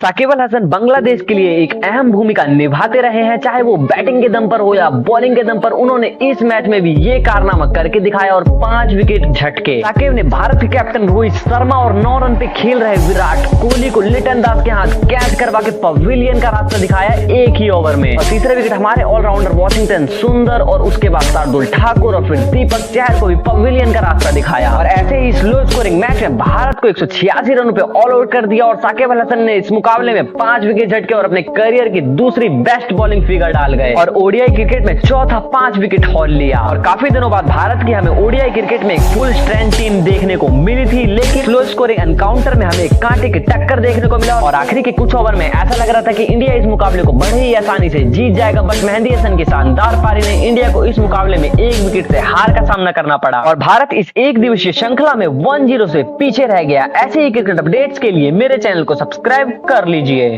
साकिब अल हसन बांग्लादेश के लिए एक अहम भूमिका निभाते रहे हैं, चाहे वो बैटिंग के दम पर हो या बॉलिंग के दम पर। उन्होंने इस मैच में भी ये कारनामा करके दिखाया और 5 विकेट झटके। साकिब ने भारत के कैप्टन रोहित शर्मा और 9 रन पे खेल रहे विराट कोहली को लिटन दास के हाथ कैच करवा के पवेलियन का रास्ता दिखाया एक ही ओवर में। और तीसरा विकेट हमारे ऑलराउंडर वॉशिंगटन सुंदर, और उसके बाद शार्दुल ठाकुर और फिर दीपक चहर को भी पवेलियन का रास्ता दिखाया। और ऐसे ही स्लो स्कोरिंग मैच में भारत को 186 रनों पे ऑल आउट कर दिया, और साकिब अल हसन ने इस मुकाबले में 5 विकेट झटके और अपने करियर की दूसरी बेस्ट बॉलिंग फिगर डाल गए, और ओडीआई क्रिकेट में चौथा 5 विकेट हॉल लिया। और काफी दिनों बाद भारत की हमें ओडीआई क्रिकेट में एक फुल स्ट्रेंथ टीम देखने को मिली थी, लेकिन स्लो स्कोरिंग एनकाउंटर में हमें कांटे की टक्कर देखने को मिला, और आखिरी के कुछ ओवर में ऐसा लग रहा था कि इंडिया इस मुकाबले को बड़े ही आसानी से जीत जाएगा, बट मेहंदी हसन की शानदार पारी ने इंडिया को इस मुकाबले में 1 विकेट से हार का सामना करना पड़ा, और भारत इस एक दिवसीय श्रृंखला में 1-0 से पीछे रह गया। ऐसे ही क्रिकेट अपडेट्स के लिए मेरे चैनल को सब्सक्राइब कर लीजिए।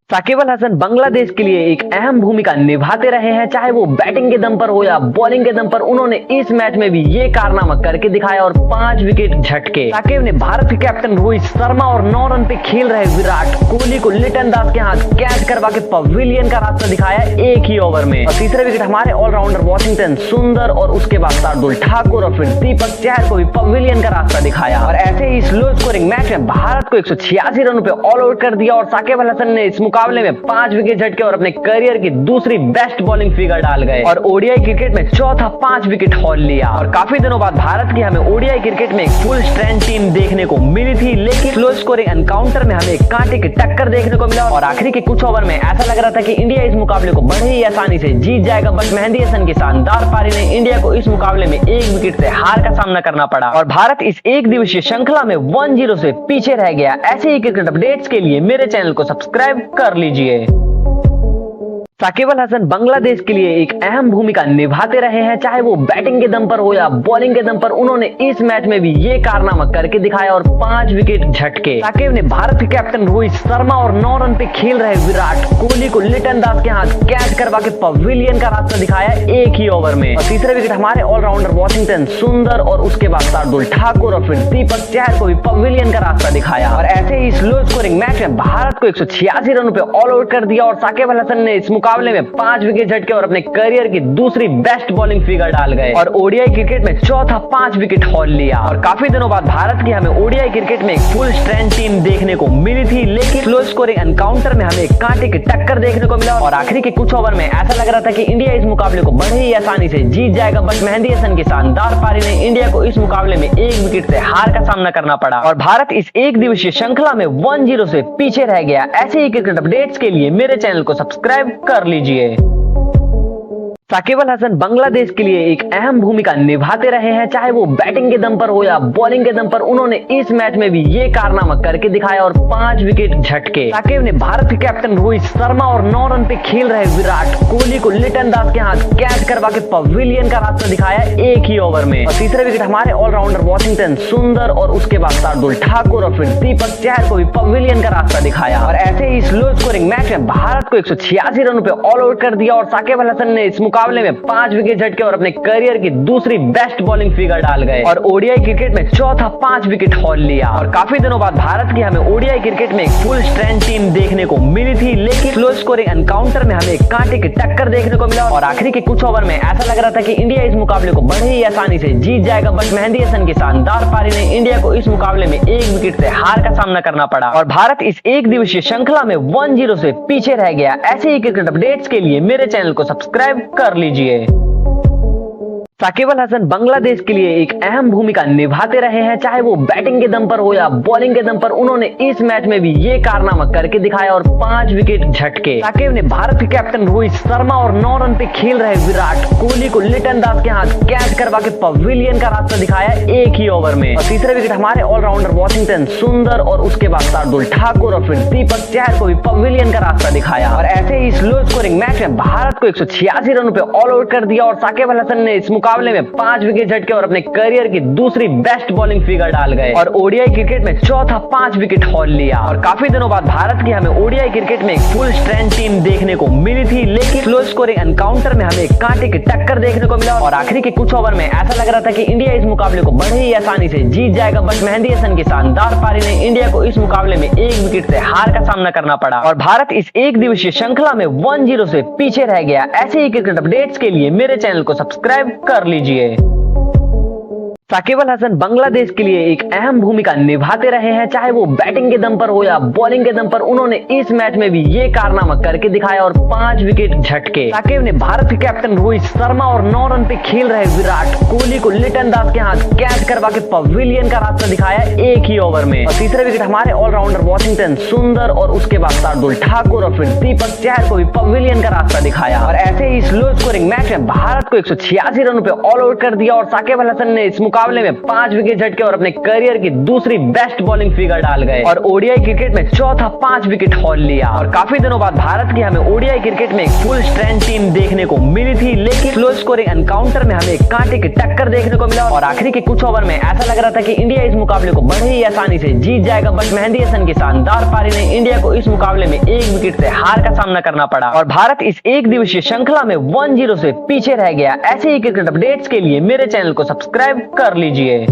साकिब अल हसन बांग्लादेश के लिए एक अहम भूमिका निभाते रहे हैं, चाहे वो बैटिंग के दम पर हो या बॉलिंग के दम पर। उन्होंने इस मैच में भी ये कारनामा करके दिखाया और 5 विकेट झटके। साकिब ने भारत के कैप्टन रोहित शर्मा और 9 रन पे खेल रहे विराट कोहली को लिटन दास के हाथ कैच करवा के पवेलियन का रास्ता दिखाया एक ही ओवर में। और तीसरा विकेट हमारे ऑलराउंडर वॉशिंगटन सुंदर, और उसके बाद शार्दुल ठाकुर और फिर दीपक चहर को भी पवेलियन का रास्ता दिखाया। और ऐसे ही स्लो स्कोरिंग मैच में भारत को 186 रनों पे ऑल आउट कर दिया, और साकिब अल हसन ने इस मुकाबले में 5 विकेट झटके और अपने करियर की दूसरी बेस्ट बॉलिंग फिगर डाल गए और ओडीआई क्रिकेट में चौथा 5 विकेट हॉल लिया। और काफी दिनों बाद भारत की हमें ओडीआई क्रिकेट में एक फुल स्ट्रेंथ टीम देखने को मिली थी, लेकिन स्लो स्कोरिंग एनकाउंटर में हमें कांटे की टक्कर देखने को मिला और आखिरी के कुछ ओवर में ऐसा लग रहा था कि इंडिया इस मुकाबले को बड़े ही आसानी से जीत जाएगा, बट मेहंदी हसन की शानदार पारी ने इंडिया को इस मुकाबले में 1 विकेट से हार का सामना करना पड़ा और भारत इस एक दिवसीय श्रृंखला में 1-0 से पीछे रह गया। ऐसे ही क्रिकेट अपडेट्स के लिए मेरे चैनल को सब्सक्राइब कर लीजिए। साकिब अल हसन बांग्लादेश के लिए एक अहम भूमिका निभाते रहे हैं, चाहे वो बैटिंग के दम पर हो या बॉलिंग के दम पर। उन्होंने इस मैच में भी ये कारनामा करके दिखाया और 5 विकेट झटके। साकिब ने भारत के कैप्टन रोहित शर्मा और 9 रन पे खेल रहे विराट कोहली को लिटन दास के हाथ कैच करवा के पवेलियन का रास्ता दिखाया एक ही ओवर में। और तीसरे विकेट हमारे ऑलराउंडर वॉशिंगटन सुंदर और उसके बाद शार्दुल ठाकुर और फिर दीपक चहर को भी पवेलियन का रास्ता दिखाया। और ऐसे ही स्लो स्कोरिंग मैच में भारत को 186 रनों पे ऑल आउट कर दिया और साकिब अल हसन ने इस मुकाबले में 5 विकेट झटके और अपने करियर की दूसरी बेस्ट बॉलिंग फिगर डाल गए और ओडीआई क्रिकेट में चौथा 5 विकेट हॉल लिया। और काफी दिनों बाद भारत की हमें ओडीआई क्रिकेट में एक फुल स्ट्रेंथ टीम देखने को मिली थी, लेकिन स्लो स्कोरिंग एनकाउंटर में हमें कांटे की टक्कर देखने को मिला और आखिरी के कुछ ओवर में ऐसा लग रहा था कि इंडिया इस मुकाबले को बड़े ही आसानी से जीत जाएगा, बट मेहंदी हसन की शानदार पारी ने इंडिया को इस मुकाबले में 1 विकेट से हार का सामना करना पड़ा और भारत इस एक दिवसीय श्रृंखला में 1-0 से पीछे रह गया। ऐसे ही क्रिकेट अपडेट्स के लिए मेरे चैनल को सब्सक्राइब कर लीजिए। साकिब अल हसन बांग्लादेश के लिए एक अहम भूमिका निभाते रहे हैं, चाहे वो बैटिंग के दम पर हो या बॉलिंग के दम पर। उन्होंने इस मैच में भी ये कारनामा करके दिखाया और 5 विकेट झटके। साकिब ने भारत के कैप्टन रोहित शर्मा और 9 रन पे खेल रहे विराट कोहली को लिटन दास के हाथ कैच करवा के पवेलियन का रास्ता दिखाया एक ही ओवर में। और तीसरे विकेट हमारे ऑलराउंडर वॉशिंगटन सुंदर और उसके बाद शार्दुल ठाकुर और फिर दीपक चहर को भी पवेलियन का रास्ता दिखाया। और ऐसे ही स्लो स्कोरिंग मैच में भारत को 186 रनों पे ऑल आउट कर दिया और साकिब अल हसन ने इस मुकाबले में 5 विकेट झटके और अपने करियर की दूसरी बेस्ट बॉलिंग फिगर डाल गए और ओडीआई क्रिकेट में चौथा 5 विकेट हॉल लिया। और काफी दिनों बाद भारत की हमें ओडीआई क्रिकेट में एक फुल स्ट्रेंथ टीम देखने को मिली थी, लेकिन स्लो स्कोरिंग एनकाउंटर में हमें कांटे की टक्कर देखने को मिला और आखिरी के कुछ ओवर में ऐसा लग रहा था कि इंडिया इस मुकाबले को बड़े ही आसानी से जीत जाएगा, बट मेहंदी हसन की शानदार पारी ने इंडिया को इस मुकाबले में 1 विकेट से हार का सामना करना पड़ा और भारत इस एक दिवसीय श्रृंखला में 1-0 से पीछे रह गया। ऐसे ही क्रिकेट अपडेट्स के लिए मेरे चैनल को सब्सक्राइब कर लीजिए। साकिब अल हसन बांग्लादेश के लिए एक अहम भूमिका निभाते रहे हैं, चाहे वो बैटिंग के दम पर हो या बॉलिंग के दम पर। उन्होंने इस मैच में भी ये कारनामा करके दिखाया और 5 विकेट झटके। साकिब ने भारत के कैप्टन रोहित शर्मा और 9 रन पे खेल रहे विराट कोहली को लिटन दास के हाथ कैच करवा के पवेलियन का रास्ता दिखाया एक ही ओवर में। और तीसरे विकेट हमारे ऑलराउंडर वॉशिंगटन सुंदर और उसके बाद शार्दुल ठाकुर और फिर दीपक चहर को भी पवेलियन का रास्ता दिखाया। और ऐसे ही स्लो स्कोरिंग मैच में भारत को 186 रनों पे ऑल आउट कर दिया और साकिब अल हसन ने इस मुकाबले में 5 विकेट झटके और अपने करियर की दूसरी बेस्ट बॉलिंग फिगर डाल गए और ओडीआई क्रिकेट में चौथा 5 विकेट हॉल लिया। और काफी दिनों बाद भारत की हमें ओडीआई क्रिकेट में एक फुल स्ट्रेंथ टीम देखने को मिली थी, लेकिन स्लो स्कोरिंग एनकाउंटर में हमें कांटे की टक्कर देखने को मिला और आखिरी के कुछ ओवर में ऐसा लग रहा था कि इंडिया इस मुकाबले को बड़े ही आसानी से जीत जाएगा, बट मेहंदी हसन की शानदार पारी ने इंडिया को इस मुकाबले में 1 विकेट से हार का सामना करना पड़ा और भारत इस एक दिवसीय श्रृंखला में 1-0 से पीछे रह गया। ऐसे ही क्रिकेट अपडेट्स के लिए मेरे चैनल को सब्सक्राइब कर लीजिए। साकिब अल हसन बांग्लादेश के लिए एक अहम भूमिका निभाते रहे हैं, चाहे वो बैटिंग के दम पर हो या बॉलिंग के दम पर। उन्होंने इस मैच में भी ये कारनामा करके दिखाया और 5 विकेट झटके। साकिब ने भारत के कैप्टन रोहित शर्मा और 9 रन पे खेल रहे विराट कोहली को लिटन दास के हाथ कैच करवा के पवेलियन का रास्ता दिखाया एक ही ओवर में। और तीसरे विकेट हमारे ऑलराउंडर वॉशिंगटन सुंदर और उसके बाद शार्दुल ठाकुर और फिर दीपक चहर को भी पवेलियन का रास्ता दिखाया। और ऐसे ही स्लो स्कोरिंग मैच में भारत को 186 रनों पे ऑल आउट कर दिया और साकिब अल हसन ने इस मुकाबले में 5 विकेट झटके और अपने करियर की दूसरी बेस्ट बॉलिंग फिगर डाल गए और ओडीआई क्रिकेट में चौथा 5 विकेट हॉल लिया। और काफी दिनों बाद भारत की हमें ओडीआई क्रिकेट में एक फुल स्ट्रेंथ टीम देखने को मिली थी, लेकिन स्लो स्कोरिंग एनकाउंटर में हमें कांटे की टक्कर देखने को मिला और आखिरी के कुछ ओवर में ऐसा लग रहा था कि इंडिया इस मुकाबले को बड़े ही आसानी से जीत जाएगा, बट मेहंदी हसन की शानदार पारी ने इंडिया को इस मुकाबले में 1 विकेट से हार का सामना करना पड़ा और भारत इस एक दिवसीय श्रृंखला में 1-0 से पीछे रह गया। ऐसे ही क्रिकेट अपडेट्स के लिए मेरे चैनल को सब्सक्राइब कर लीजिए।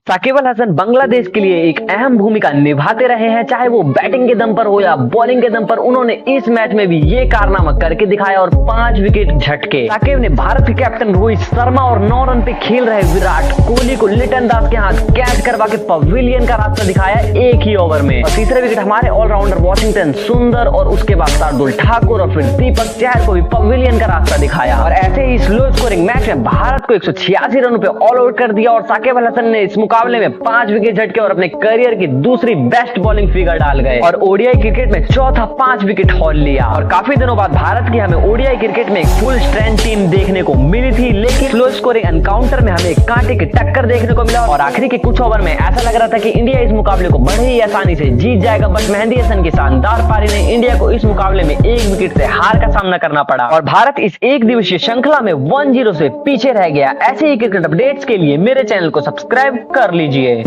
साकिब अल हसन बांग्लादेश के लिए एक अहम भूमिका निभाते रहे हैं, चाहे वो बैटिंग के दम पर हो या बॉलिंग के दम पर। उन्होंने इस मैच में भी ये कारनामा करके दिखाया और 5 विकेट झटके। साकिब ने भारत के कैप्टन रोहित शर्मा और 9 रन पे खेल रहे विराट कोहली को लिटन दास के हाथ कैच करवा के पवेलियन का रास्ता दिखाया एक ही ओवर में। और तीसरे विकेट हमारे ऑलराउंडर वॉशिंगटन सुंदर और उसके बाद शार्दुल ठाकुर और फिर दीपक चहर को भी पवेलियन का रास्ता दिखाया। और ऐसे ही स्लो स्कोरिंग मैच में भारत को 186 रनों पे ऑल आउट कर दिया और साकिब अल हसन ने इस मुकाबले में 5 विकेट झटके और अपने करियर की दूसरी बेस्ट बॉलिंग फिगर डाल गए और ओडीआई क्रिकेट में चौथा 5 विकेट हॉल लिया। और काफी दिनों बाद भारत की हमें ओडीआई क्रिकेट में एक फुल स्ट्रेंथ टीम देखने को मिली थी, लेकिन स्लो स्कोरिंग एनकाउंटर में हमें कांटे की टक्कर देखने को मिला और आखिरी के कुछ ओवर में ऐसा लग रहा था कि इंडिया इस मुकाबले को बड़े ही आसानी से जीत जाएगा, बट मेहंदी हसन की शानदार पारी ने इंडिया को इस मुकाबले में 1 विकेट से हार का सामना करना पड़ा और भारत इस एक दिवसीय श्रृंखला में 1-0 से पीछे रह गया। ऐसे ही क्रिकेट अपडेट्स के लिए मेरे चैनल को सब्सक्राइब कर लीजिए।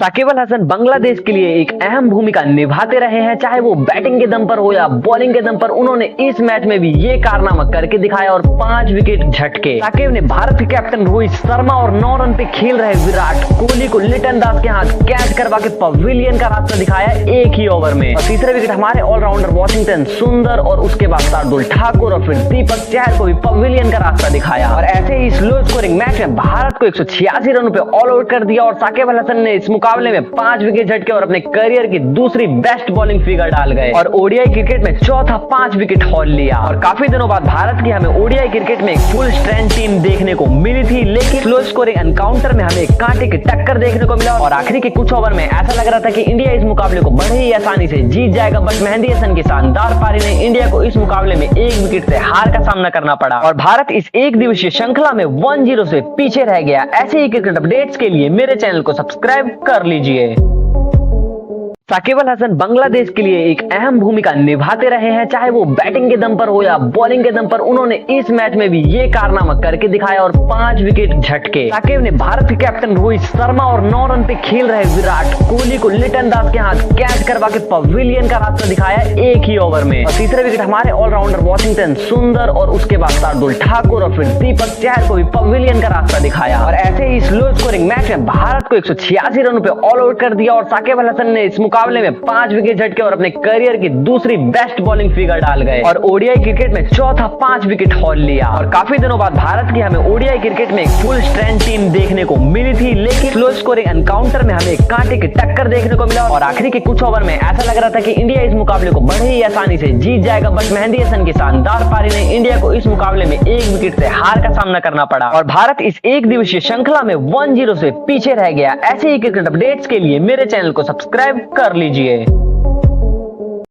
साकिब अल हसन बांग्लादेश के लिए एक अहम भूमिका निभाते रहे हैं, चाहे वो बैटिंग के दम पर हो या बॉलिंग के दम पर। उन्होंने इस मैच में भी ये कारनामा करके दिखाया और 5 विकेट झटके। साकिब ने भारत के कैप्टन रोहित शर्मा और 9 रन पे खेल रहे विराट कोहली को लिटन दास के हाथ कैच करवा के पवेलियन का रास्ता दिखाया एक ही ओवर में। और तीसरे विकेट हमारे ऑलराउंडर वॉशिंगटन सुंदर और उसके बाद शार्दुल ठाकुर और फिर दीपक चहर को भी पवेलियन का रास्ता दिखाया। और ऐसे ही स्लो स्कोरिंग मैच में भारत को 186 रनों पे ऑल आउट कर दिया और साकिब अल हसन ने इस मुकाबले में 5 विकेट झटके और अपने करियर की दूसरी बेस्ट बॉलिंग फिगर डाल गए और ओडीआई क्रिकेट में चौथा 5 विकेट हॉल लिया। और काफी दिनों बाद भारत की हमें ओडीआई क्रिकेट में एक फुल स्ट्रेंथ टीम देखने को मिली थी, लेकिन स्लो स्कोरिंग एनकाउंटर में हमें कांटे की टक्कर देखने को मिला और आखिरी के कुछ ओवर में ऐसा लग रहा था कि इंडिया इस मुकाबले को बड़े ही आसानी से जीत जाएगा, बट मेहंदी हसन की शानदार पारी ने इंडिया को इस मुकाबले में 1 विकेट से हार का सामना करना पड़ा और भारत इस एक दिवसीय श्रृंखला में 1-0 से पीछे रह गया। ऐसे ही क्रिकेट अपडेट्स के लिए मेरे चैनल को सब्सक्राइब कर लीजिए। साकिब अल हसन बांग्लादेश के लिए एक अहम भूमिका निभाते रहे हैं, चाहे वो बैटिंग के दम पर हो या बॉलिंग के दम पर। उन्होंने इस मैच में भी ये कारनामा करके दिखाया और 5 विकेट झटके। साकिब ने भारत के कैप्टन रोहित शर्मा और 9 रन पे खेल रहे विराट कोहली को लिटन दास के हाथ कैच करवा के पवेलियन का रास्ता दिखाया एक ही ओवर में। और तीसरे विकेट हमारे ऑलराउंडर वॉशिंगटन सुंदर और उसके बाद शार्दुल ठाकुर और फिर दीपक चहर को भी पवेलियन का रास्ता दिखाया। और ऐसे ही स्लो स्कोरिंग मैच में भारत को 186 रनों पे ऑल आउट कर दिया और साकिब अल हसन ने इस मुकाबले में 5 विकेट झटके और अपने करियर की दूसरी बेस्ट बॉलिंग फिगर डाल गए और ओडीआई क्रिकेट में चौथा 5 विकेट हॉल लिया। और काफी दिनों बाद भारत की हमें ओडीआई क्रिकेट में एक फुल स्ट्रेंथ टीम देखने को मिली थी, लेकिन स्लो स्कोरिंग एनकाउंटर में हमें कांटे की टक्कर देखने को मिला और आखिरी के कुछ ओवर में ऐसा लग रहा था कि इंडिया इस मुकाबले को बड़े ही आसानी से जीत जाएगा, बट मेहंदी हसन की शानदार पारी ने इंडिया को इस मुकाबले में 1 विकेट से हार का सामना करना पड़ा और भारत इस एक दिवसीय श्रृंखला में 1-0 से पीछे रह गया। ऐसे ही क्रिकेट अपडेट्स के लिए मेरे चैनल को सब्सक्राइब कर लीजिए।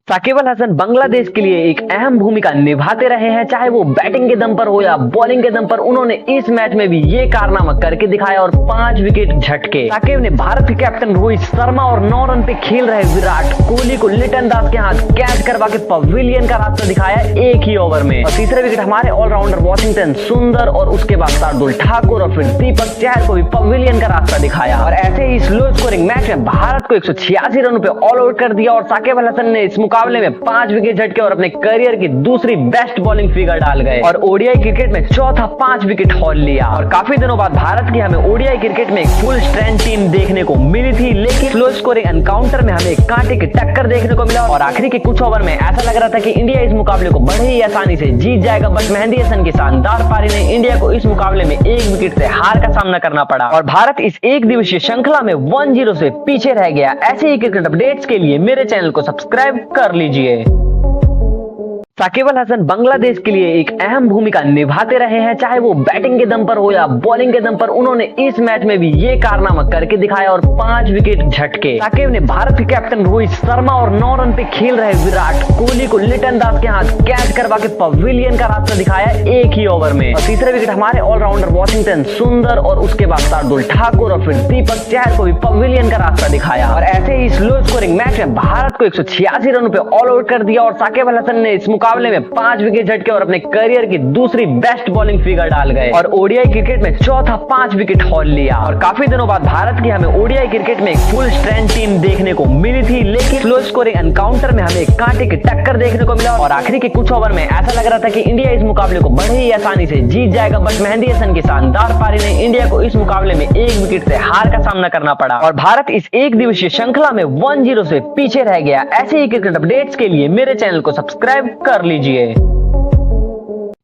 साकिब अल हसन बांग्लादेश के लिए एक अहम भूमिका निभाते रहे हैं, चाहे वो बैटिंग के दम पर हो या बॉलिंग के दम पर। उन्होंने इस मैच में भी ये कारनामा करके दिखाया और 5 विकेट झटके। साकिब ने भारत के कैप्टन रोहित शर्मा और 9 रन पे खेल रहे विराट कोहली को लिटन दास के हाथ कैच करवा के पवेलियन का रास्ता दिखाया एक ही ओवर में। और तीसरे विकेट हमारे ऑलराउंडर वॉशिंगटन सुंदर और उसके बाद शार्दुल ठाकुर और फिर दीपक चहर को भी पवेलियन का रास्ता दिखाया। और ऐसे ही स्लो स्कोरिंग मैच में भारत को 186 रनों पे ऑल आउट कर दिया और साकिब अल हसन ने इस मुकाबले में 5 विकेट झटके और अपने करियर की दूसरी बेस्ट बॉलिंग फिगर डाल गए और ओडीआई क्रिकेट में चौथा 5 विकेट हॉल लिया। और काफी दिनों बाद भारत की हमें ओडीआई क्रिकेट में एक फुल स्ट्रेंथ टीम देखने को मिली थी, लेकिन स्लो स्कोरिंग एनकाउंटर में हमें कांटे की टक्कर देखने को मिला और आखिरी के कुछ ओवर में ऐसा लग रहा था कि इंडिया इस मुकाबले को बड़े ही आसानी से जीत जाएगा, बट मेहंदी हसन की शानदार पारी ने इंडिया को इस मुकाबले में 1 विकेट से हार का सामना करना पड़ा और भारत इस एक दिवसीय श्रृंखला में 1-0 से पीछे रह गया। ऐसे ही क्रिकेट अपडेट्स के लिए मेरे चैनल को सब्सक्राइब कर लीजिए। साकिब अल हसन बांग्लादेश के लिए एक अहम भूमिका निभाते रहे हैं, चाहे वो बैटिंग के दम पर हो या बॉलिंग के दम पर। उन्होंने इस मैच में भी ये कारनामा करके दिखाया और 5 विकेट झटके। साकिब ने भारत के कैप्टन रोहित शर्मा और 9 रन पे खेल रहे विराट कोहली को लिटन दास के हाथ कैच करवा के पवेलियन का रास्ता दिखाया एक ही ओवर में। और तीसरे विकेट हमारे ऑलराउंडर वॉशिंगटन सुंदर और उसके बाद शार्दुल ठाकुर और फिर दीपक चहर को भी पवेलियन का रास्ता दिखाया। और ऐसे ही स्लो स्कोरिंग मैच में भारत को 186 रनों पे ऑल आउट कर दिया और साकिब अल हसन ने इस मुकाबले में 5 विकेट झटके और अपने करियर की दूसरी बेस्ट बॉलिंग फिगर डाल गए और ओडीआई क्रिकेट में चौथा 5 विकेट हॉल लिया। और काफी दिनों बाद भारत की हमें ओडीआई क्रिकेट में एक फुल स्ट्रेंथ टीम देखने को मिली थी, लेकिन स्लो स्कोरिंग एनकाउंटर में हमें कांटे की टक्कर देखने को मिला और आखिरी के कुछ ओवर में ऐसा लग रहा था कि इंडिया इस मुकाबले को बड़े ही आसानी से जीत जाएगा, बट मेहंदी हसन की शानदार पारी ने इंडिया को इस मुकाबले में 1 विकेट से हार का सामना करना पड़ा और भारत इस एक दिवसीय श्रृंखला में 1-0 से पीछे रह गया। ऐसे ही क्रिकेट अपडेट्स के लिए मेरे चैनल को सब्सक्राइब कर लीजिए।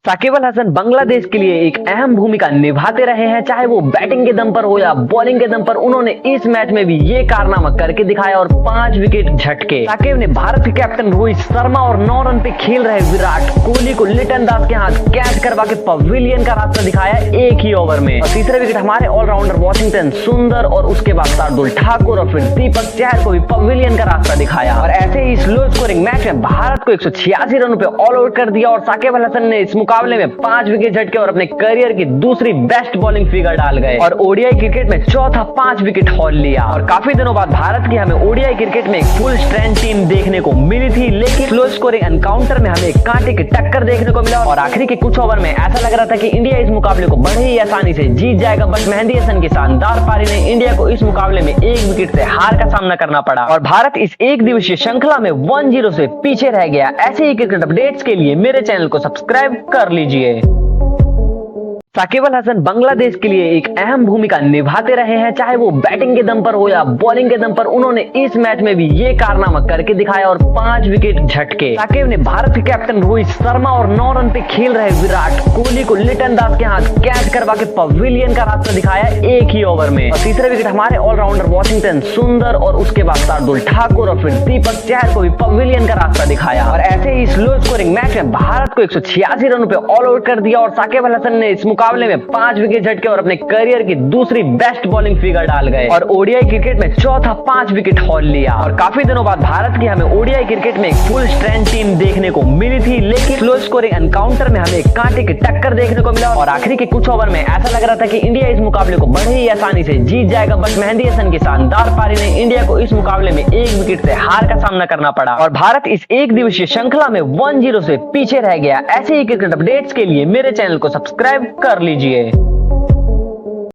साकिब अल हसन बांग्लादेश के लिए एक अहम भूमिका निभाते रहे हैं, चाहे वो बैटिंग के दम पर हो या बॉलिंग के दम पर। उन्होंने इस मैच में भी ये कारनामा करके दिखाया और 5 विकेट झटके। साकिब ने भारत के कैप्टन रोहित शर्मा और 9 रन पे खेल रहे विराट कोहली को लिटन दास के हाथ कैच करवा के पवेलियन का रास्ता दिखाया एक ही ओवर में। और तीसरे विकेट हमारे ऑलराउंडर वॉशिंगटन सुंदर और उसके बाद शार्दुल ठाकुर और फिर दीपक चहर को भी पवेलियन का रास्ता दिखाया। और ऐसे ही स्लो स्कोरिंग मैच में भारत को 186 रनों पे ऑल आउट कर दिया और साकिब अल हसन ने इस मुकाबले में 5 विकेट झटके और अपने करियर की दूसरी बेस्ट बॉलिंग फिगर डाल गए और ओडीआई क्रिकेट में चौथा 5 विकेट हॉल लिया। और काफी दिनों बाद भारत की हमें ओडीआई क्रिकेट में एक फुल स्ट्रेंथ टीम देखने को मिली थी, लेकिन स्लो स्कोरिंग एनकाउंटर में हमें कांटे की टक्कर देखने को मिला और आखिरी के कुछ ओवर में ऐसा लग रहा था कि इंडिया इस मुकाबले को बड़े ही आसानी से जीत जाएगा, बट मेहंदी हसन की शानदार पारी ने इंडिया को इस मुकाबले में 1 विकेट से हार का सामना करना पड़ा और भारत इस एक दिवसीय श्रृंखला में 1-0 से पीछे रह गया। ऐसे ही क्रिकेट अपडेट्स के लिए मेरे चैनल को सब्सक्राइब कर लीजिए। साकिब अल हसन बांग्लादेश के लिए एक अहम भूमिका निभाते रहे हैं, चाहे वो बैटिंग के दम पर हो या बॉलिंग के दम पर। उन्होंने इस मैच में भी ये कारनामा करके दिखाया और 5 विकेट झटके। साकिब ने भारत के कैप्टन रोहित शर्मा और 9 रन पे खेल रहे विराट कोहली को लिटन दास के हाथ कैच करवा के पवेलियन का रास्ता दिखाया एक ही ओवर में। और तीसरे विकेट हमारे ऑलराउंडर वॉशिंगटन सुंदर और उसके बाद शार्दुल ठाकुर और फिर दीपक चहर को भी पवेलियन का रास्ता दिखाया। और ऐसे ही स्लो स्कोरिंग मैच में भारत को 186 रनों पे ऑल आउट कर दिया और साकिब अल हसन ने इस मुकाबले में 5 विकेट झटके और अपने करियर की दूसरी बेस्ट बॉलिंग फिगर डाल गए और ओडीआई क्रिकेट में चौथा 5 विकेट हॉल लिया। और काफी दिनों बाद भारत की हमें ओडीआई क्रिकेट में एक फुल स्ट्रेंथ टीम देखने को मिली थी, लेकिन स्लो स्कोरिंग एनकाउंटर में हमें कांटे की टक्कर देखने को मिला और आखिरी के कुछ ओवर में ऐसा लग रहा था कि इंडिया इस मुकाबले को बड़े ही आसानी से जीत जाएगा, बट मेहंदी हसन की शानदार पारी ने इंडिया को इस मुकाबले में 1 विकेट से हार का सामना करना पड़ा और भारत इस एक दिवसीय श्रृंखला में 1-0 से पीछे रह गया। ऐसे ही क्रिकेट अपडेट्स के लिए मेरे चैनल को सब्सक्राइब कर लीजिए।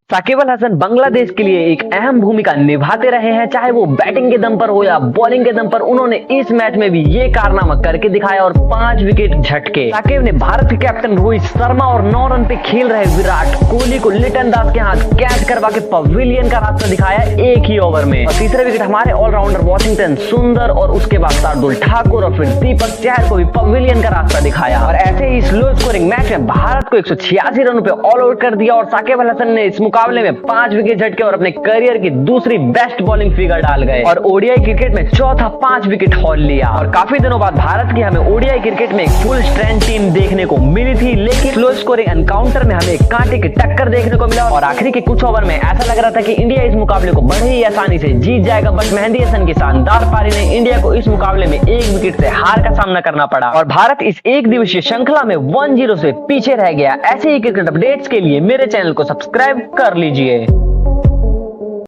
साकिब अल हसन बांग्लादेश के लिए एक अहम भूमिका निभाते रहे हैं, चाहे वो बैटिंग के दम पर हो या बॉलिंग के दम पर। उन्होंने इस मैच में भी ये कारनामा करके दिखाया और 5 विकेट झटके। साकिब ने भारत के कैप्टन रोहित शर्मा और 9 रन पे खेल रहे विराट कोहली को लिटन दास के हाथ कैच करवा के पवेलियन का रास्ता दिखाया एक ही ओवर में। और तीसरे विकेट हमारे ऑलराउंडर वॉशिंगटन सुंदर और उसके बाद शार्दुल ठाकुर और फिर दीपक चहर को भी पवेलियन का रास्ता दिखाया। और ऐसे ही स्लो स्कोरिंग मैच में भारत को 186 रनों पे ऑल आउट कर दिया और साकिब अल हसन ने इस मुकाबले में 5 विकेट झटके और अपने करियर की दूसरी बेस्ट बॉलिंग फिगर डाल गए और ओडीआई क्रिकेट में चौथा 5 विकेट हॉल लिया। और काफी दिनों बाद भारत की हमें ओडीआई क्रिकेट में एक फुल स्ट्रेंथ टीम देखने को मिली थी, लेकिन स्लो स्कोरिंग एनकाउंटर में हमें कांटे की टक्कर देखने को मिला और आखिरी के कुछ ओवर में ऐसा लग रहा था कि इंडिया इस मुकाबले को बड़े ही आसानी से जीत जाएगा, बट मेहंदी हसन की शानदार पारी ने इंडिया को इस मुकाबले में 1 विकेट से हार का सामना करना पड़ा और भारत इस एक दिवसीय श्रृंखला में 1-0 से पीछे रह गया। ऐसे ही क्रिकेट अपडेट्स के लिए मेरे चैनल को सब्सक्राइब कर लीजिए।